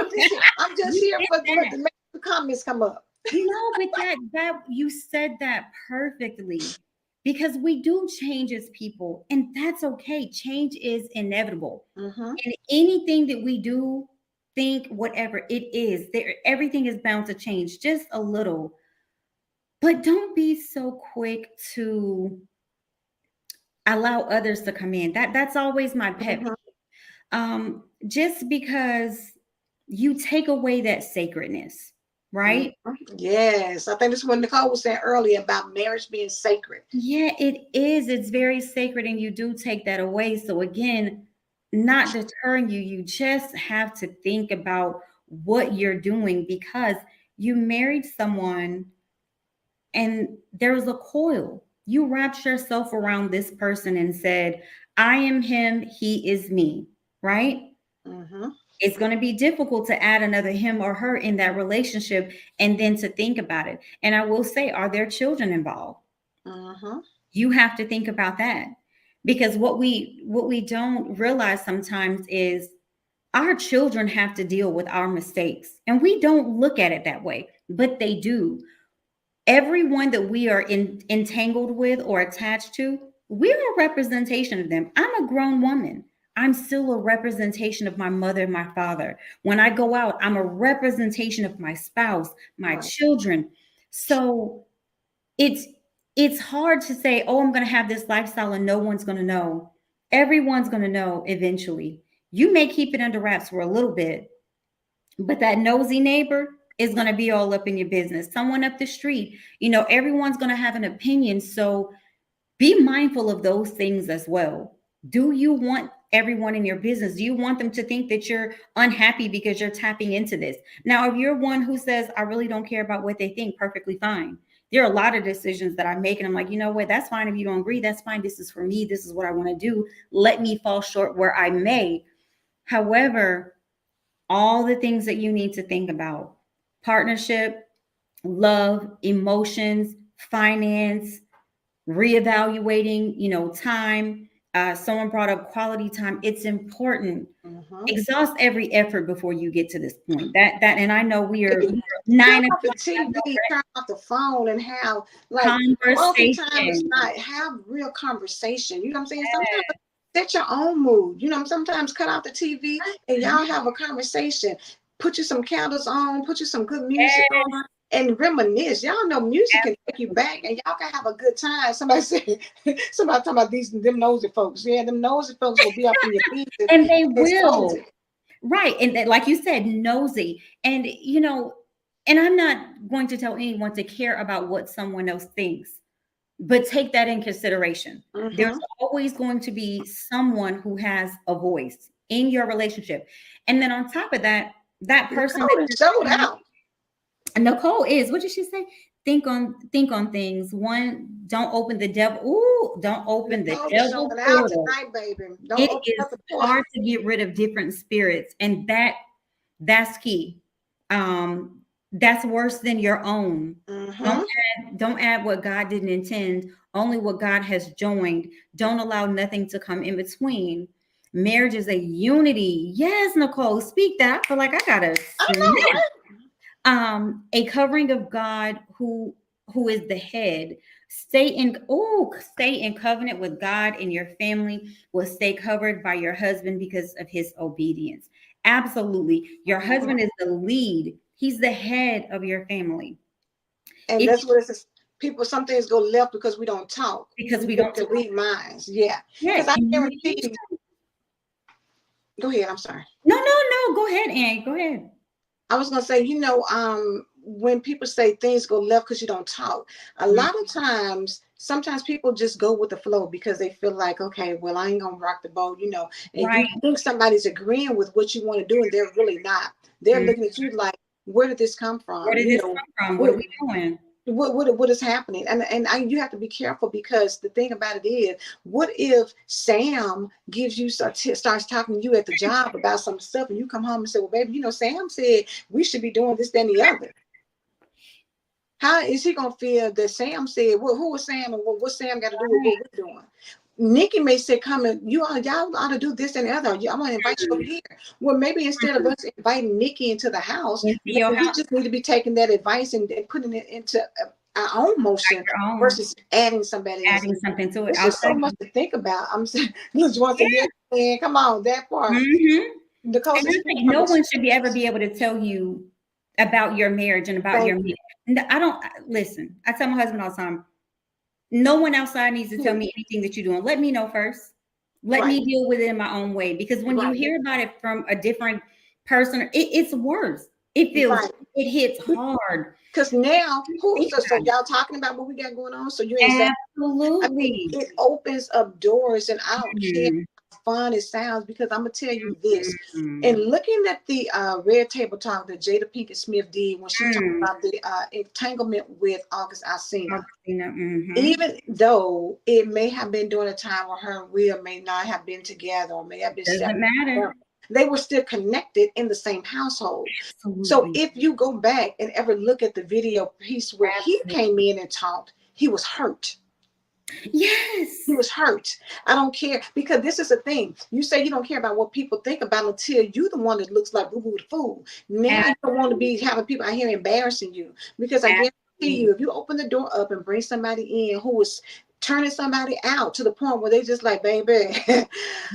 I'm just You here did for that. to make the comments come up. No, but that you said that perfectly, because we do change as people, and that's okay. Change is inevitable. Mm-hmm. And anything that we do, think, whatever it is, there everything is bound to change just a little. But don't be so quick to allow others to come in. That's always my pet peeve. Mm-hmm. Just because you take away that sacredness, Mhm. right? Yes, I think this is what Nicole was saying earlier about marriage being sacred. Yeah, it is. It's very sacred, and you do take that away. So again, not deterring you. You just have to think about what you're doing, because you married someone and there's a coil. You wrapped yourself around this person and said, I am him, he is me, right? Mm-hmm. It's going to be difficult to add another him or her in that relationship and then to think about it. And I will say, are there children involved? Mm-hmm. You have to think about that, because what we don't realize sometimes is our children have to deal with our mistakes, and we don't look at it that way, but they do. Everyone that we are entangled with or attached to, we're a representation of them. I'm a grown woman. I'm still a representation of my mother and my father. When I go out, I'm a representation of my spouse, my Right. children. So it's it's hard to say, oh, I'm going to have this lifestyle and no one's going to know. Everyone's going to know eventually. You may keep it under wraps for a little bit, but that nosy neighbor is going to be all up in your business. Someone up the street, everyone's going to have an opinion. So be mindful of those things as well. Do you want everyone in your business? Do you want them to think that you're unhappy because you're tapping into this? Now, if you're one who says, I really don't care about what they think, perfectly fine. There are a lot of decisions that I make, and I'm like, you know what? That's fine. If you don't agree, that's fine. This is for me. This is what I want to do. Let me fall short where I may. However, all the things that you need to think about: partnership, love, emotions, finance, reevaluating, time. Someone brought up quality time. It's important. Mm-hmm. Exhaust every effort before you get to this point. And I know we are Turn 9 off the o'clock. TV, turn off the phone, and have like quality time is Conversation. not have real conversation. You know what I'm saying? Sometimes set your own mood. Sometimes cut out the TV and y'all have a conversation. Put you some candles on, put you some good music Yes, on, and reminisce. Y'all know music can take you back, and y'all can have a good time. Somebody said, somebody talking about them nosy folks. Yeah, them nosy folks will be up in your business and they and expose will. it. Right. And like you said, nosy. And, and I'm not going to tell anyone to care about what someone else thinks, but take that in consideration. There's Mm-hmm. always going to be someone who has a voice in your relationship. And then on top of that, that person that Nicole done you're showed dating, out. Nicole is, what did she say? Think on things. One, don't open the devil. Ooh, don't open the Nicole is devil showing out portal. tonight, baby. Don't It open is up the portal. hard to get rid of different spirits, and that's key. That's worse than your own. Don't Mm-hmm. don't add what God didn't intend, only what God has joined. Don't allow nothing to come in between. Marriage is a unity. Yes, Nicole, speak that. I feel like I gotta I snap. know, right? A covering of God who is the head. Stay in covenant with God, and your family will stay covered by your husband because of his obedience. Absolutely. Your Mm-hmm. husband is the lead. He's the head of your family. And If that's what it says. People, some things go left because we don't talk. Because We we able don't to talk. read minds. Yeah. Yeah, Because I communication. guarantee. Go ahead. I'm sorry. No, no, no. Go ahead, Ann. Go ahead. I was gonna say, when people say things go left because you don't talk, a Mm, lot of times, sometimes people just go with the flow because they feel like, okay, well, I ain't gonna rock the boat, and right. you think somebody's agreeing with what you want to do, and they're really not. They're Mm. looking at you like, where did this come Where from? did this come from? What What are we doing? what is happening? You have to be careful, because the thing about it is, what if Sam gives you starts talking to you at the job about some stuff, and you come home and say, well, baby, Sam said we should be doing this, that, and the other. How is he gonna feel that Sam said, well, who was Sam, and what Sam got to do with what we're doing? Nikki may say, come and y'all ought to do this and the other. I'm gonna invite you over here. Well, maybe instead of us inviting Nikki into the house, Into maybe your we house, just need to be taking that advice and putting it into our own motion your own, versus adding somebody else. adding something to it. It's I'll just tell so much you. to think about. I'm saying, just want to, yeah, man, come on, that part. Hmm. Nicole And says, I speak think from no one experience. should be able to tell you about your marriage and about Thank your you. marriage. I don't listen. I tell my husband all the time, no one outside needs to tell Period. me anything that you're doing. Let me know first. Let Right, me deal with it in my own way. Because when you right, hear about it from a different person, it's worse. It feels, right. it hits hard. Because now, Think so about y'all talking about what we got going on? So you ain't saying. it. I mean, Absolutely. it opens up doors, and I don't care Mhm. fun it sounds, because I'm gonna tell you this. And Mm. looking at the Red Table Talk that Jada Pinkett Smith did when she talked Mm. about the entanglement with August Alsina, Augustina, mhm. even though it may have been during a time where her and Will may not have been together or may have been Doesn't separate, matter. they were still connected in the same household. So Absolutely. if you go back and ever look at the video piece where he Absolutely. came in and talked, he was hurt. Yes. He was hurt. I don't care, because this is the thing. You say you don't care about what people think about until you the one that looks like boo boo the fool. Now you don't want to be having people out here embarrassing you, because I guarantee Absolutely. you, if you open the door up and bring somebody in who is turning somebody out to the point where they just like, baby,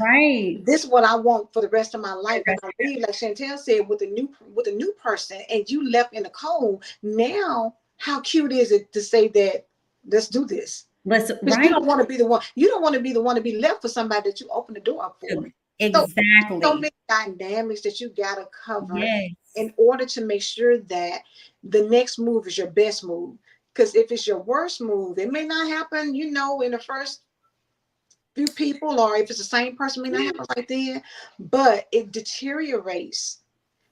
Right. this is what I want for the rest of my life. And That's I leave, like Chantel said, with a new person, and you left in the cold. Now, how cute is it to say that let's do this? let's Because you right. don't want to be the one. You don't want to be the one to be left for somebody that you open the door up for. So, so Exactly. many dynamics that you gotta cover Yes. in order to make sure that the next move is your best move. Because if it's your worst move, it may not happen, in the first few people, or if it's the same person, may not happen right there, but it deteriorates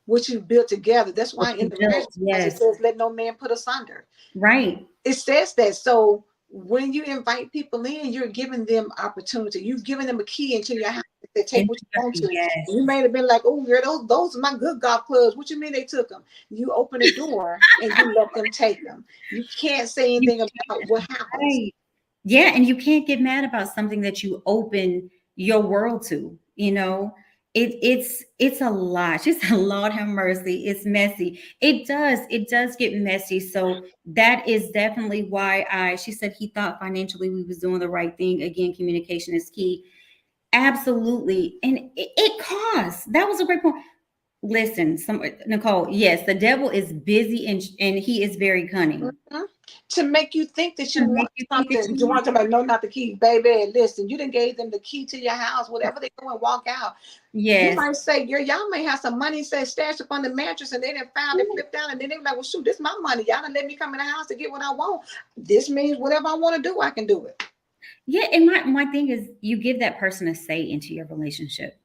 what you built together. That's What why in you the marriage built. clause it Yes. says, "Let no man put asunder." Right. It says that. So when you invite people in, you're giving them opportunity. You've given them a key into your house. They take And what you want to. yes. You may have been like, "Oh, girl, those are my good golf clubs." What you mean they took them? You open the door and you let them take them. You can't say You anything about what happens. right. Yeah, and you can't get mad about something that you open your world to, you know. It's a lot. Just Lord have mercy. It's messy. It does get messy. So that is definitely why she said he thought financially we was doing the right thing. Again, communication is key. Absolutely. And it costs. That was a great point. Listen, Nicole, yes, the devil is busy and he is very cunning Mhm. To make you think that to you want make you think that something. You you want somebody, no, not the key, baby. Listen, you didn't gave them the key to your house. Whatever they go and walk out, you yes. might say, y'all may have some money say stashed up on the mattress, and they didn't found it, flipped down, and then they were like, well, shoot, this is my money. Y'all done let me come in the house to get what I want. This means whatever I want to do, I can do it. Yeah, and my thing is you give that person a say into your relationship.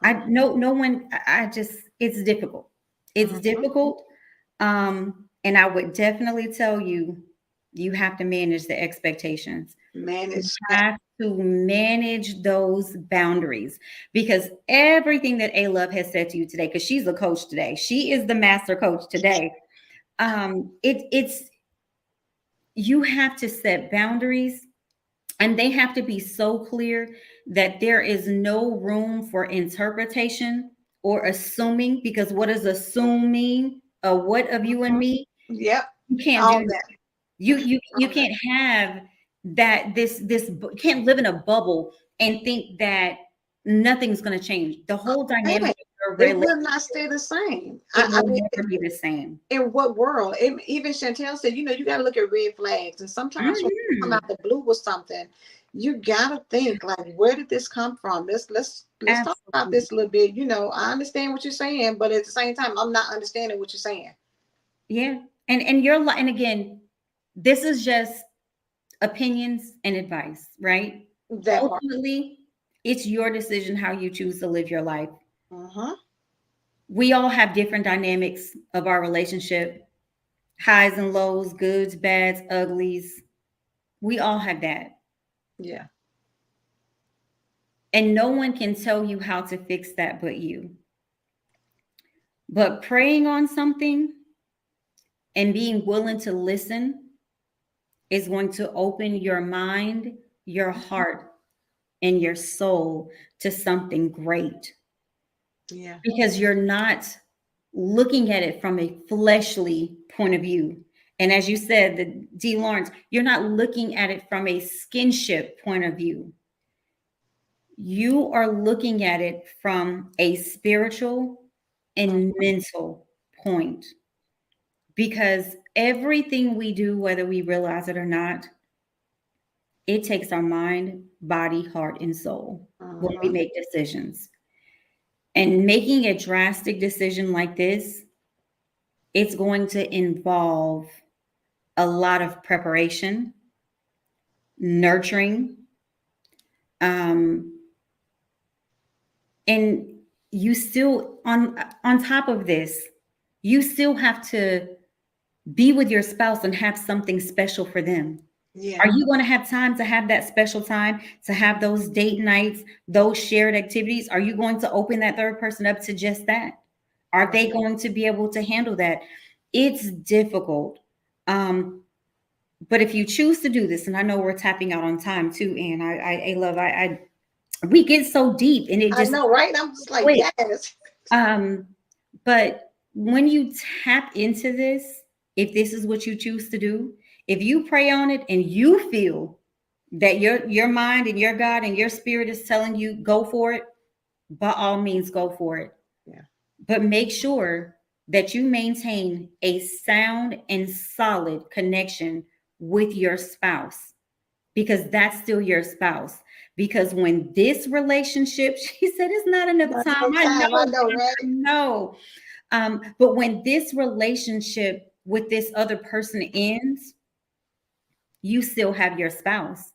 I Mhm. no one I just it's difficult. It's Mhm. difficult. And I would definitely tell you you have to manage the expectations. Man, You it's have to manage those boundaries because everything that A Love has said to you today, because she's a coach today, she is the master coach today. It's you have to set boundaries and they have to be so clear that there is no room for interpretation or assuming, because what does assume mean? A what of you and mhm. me? Yep, You can't do all that. that, You all that. can't have that you can't live in a bubble and think that nothing's going to change. The whole dynamic Man, of your it will relationship, not stay the same. it I will mean, never be the same. in what world? Even Chantel said, you got to look at red flags. And sometimes when you come Mhm. out the blue with something, you got to think like, where did this come from? Let's talk about Absolutely. this a little bit. I understand what you're saying, but at the same time, I'm not understanding what you're saying. Yeah. And and again, this is just opinions and advice, right? That part. Ultimately, it's your decision how you choose to live your life. Uh-huh. We all have different dynamics of our relationship, highs and lows, goods, bads, uglies. We all have that. Yeah. And no one can tell you how to fix that but you. But praying on something and being willing to listen is going to open your mind, your heart, and your soul to something great Yeah. because you're not looking at it from a fleshly point of view. And as you said, the D. Lawrence, you're not looking at it from a skinship point of view. You are looking at it from a spiritual and mental point because everything we do, whether we realize it or not, it takes our mind, body, heart, and soul when we Uh-huh. make decisions. And making a drastic decision like this, it's going to involve a lot of preparation, nurturing, um, And you still on top of this, you still have to be with your spouse and have something special for them. Yeah. Are you going to have time to have that special time, to have those date nights, those shared activities? Are you going to open that third person up to just that? Are Right. they going to be able to handle that? It's difficult. Um, but if you choose to do this, and I know we're tapping out on time too, and I love, we get so deep and it I just know, right? I'm just like, quick. yes. Um, but when you tap into this, if this is what you choose to do, if you pray on it and you feel that your mind and your God and your spirit is telling you go for it, by all means go for it. Yeah. But make sure that you maintain a sound and solid connection with your spouse, because that's still your spouse. Because when this relationship, she said, it's not enough Not time. no I time. I know, know, right? I know. But when this relationship with this other person ends, you still have your spouse.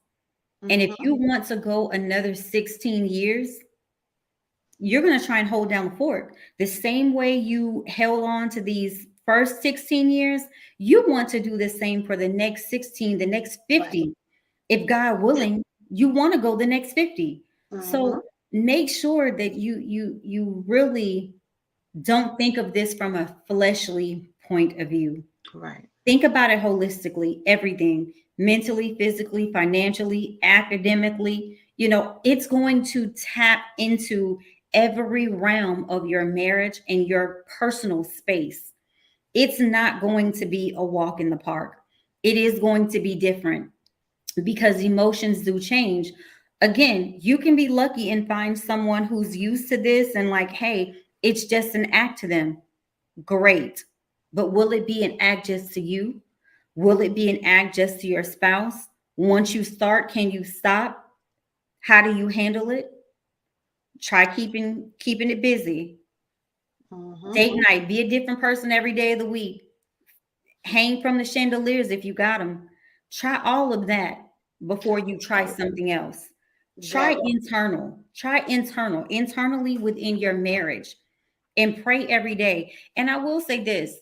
And if Mm-hmm. you want to go another 16 years, you're going to try and hold down the fort. The same way you held on to these first 16 years, you want to do the same for the next 16, the next Right. 50. If God willing, you want to go the next 50. Mm-hmm. So make sure that you really don't think of this from a fleshly point of view. Right. Think about it holistically, everything, mentally, physically, financially, academically. It's going to tap into every realm of your marriage and your personal space. It's not going to be a walk in the park. It is going to be different because emotions do change. Again, you can be lucky and find someone who's used to this and like, hey, it's just an act to them. Great. But will it be an act just to you? Will it be an act just to your spouse? Once you start, can you stop? How do you handle it? Try keeping it busy. Mm-hmm. Date night, be a different person every day of the week. Hang from the chandeliers if you got them. Try all of that before you try something else. That Try internally within your marriage, and pray every day. And I will say this,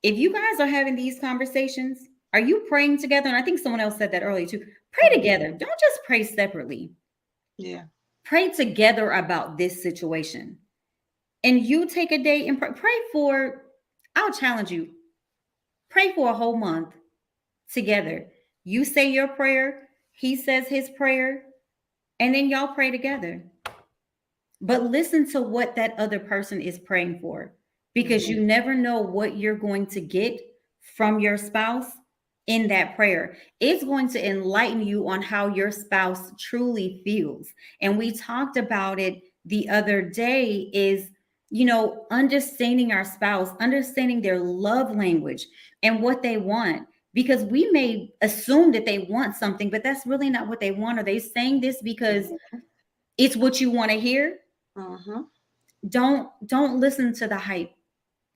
if you guys are having these conversations, are you praying together? And I think someone else said that earlier too. Pray mhm. together. Don't just pray separately. Yeah. Pray together about this situation. And you take a day and pray for, I'll challenge you, pray for a whole month together. You say your prayer, he says his prayer, and then y'all pray together. But listen to what that other person is praying for, because Mm-hmm. you never know what you're going to get from your spouse in that prayer. It's going to enlighten you on how your spouse truly feels. And we talked about it the other day is, understanding our spouse, understanding their love language and what they want. Because we may assume that they want something, but that's really not what they want. Are they saying this because it's what you want to hear? Mm-hmm. Don't listen to the hype.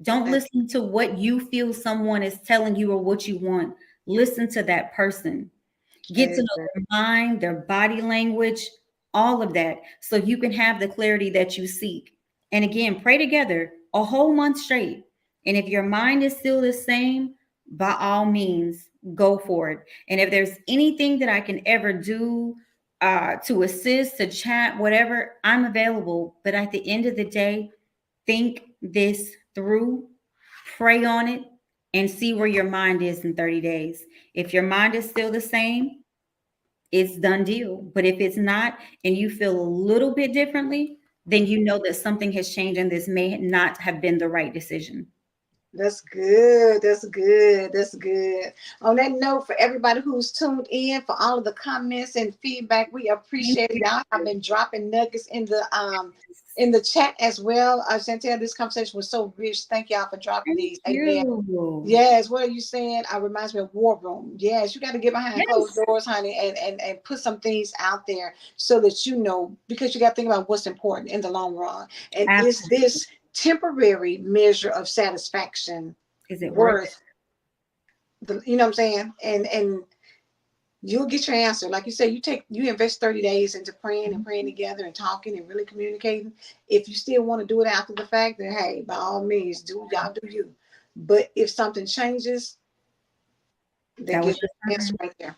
Don't That, listen to what you feel someone is telling you or what you want. Listen to that person. Get to know their mind, their body language, all of that, so you can have the clarity that you seek. And again, pray together a whole month straight. And if your mind is still the same, by all means, go for it. And if there's anything that I can ever do to assist, to chat, whatever, I'm available. But at the end of the day, think this through, pray on it, and see where your mind is in 30 days. If your mind is still the same, it's done deal. But if it's not, and you feel a little bit differently, then you know that something has changed and this may not have been the right decision. That's good. That's good. That's good. On that note, for everybody who's tuned in, for all of the comments and feedback, we Thank appreciate it. Y'all have you. been dropping nuggets in the chat as well. Chantel, this conversation was so rich. Thank y'all for dropping Thank these. Amen. you. Yes, what are you saying? Reminds me of War Room. Yes, you got to get behind closed Yes, doors, honey, and put some things out there so that you know, because you got to think about what's important in the long run. And is absolutely. this temporary measure of satisfaction Is it worth it? worth the, you know what I'm saying? And you'll get your answer. Like you said, you invest 30 days into praying and praying together and talking and really communicating. If you still want to do it after the fact, then hey, by all means, y'all do you. But if something changes, then That give was the your answer sign. right there.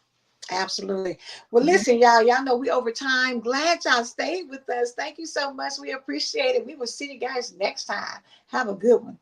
Absolutely. Well, Yeah. listen, y'all know we over time. Glad y'all stayed with us. Thank you so much. We appreciate it. We will see you guys next time. Have a good one.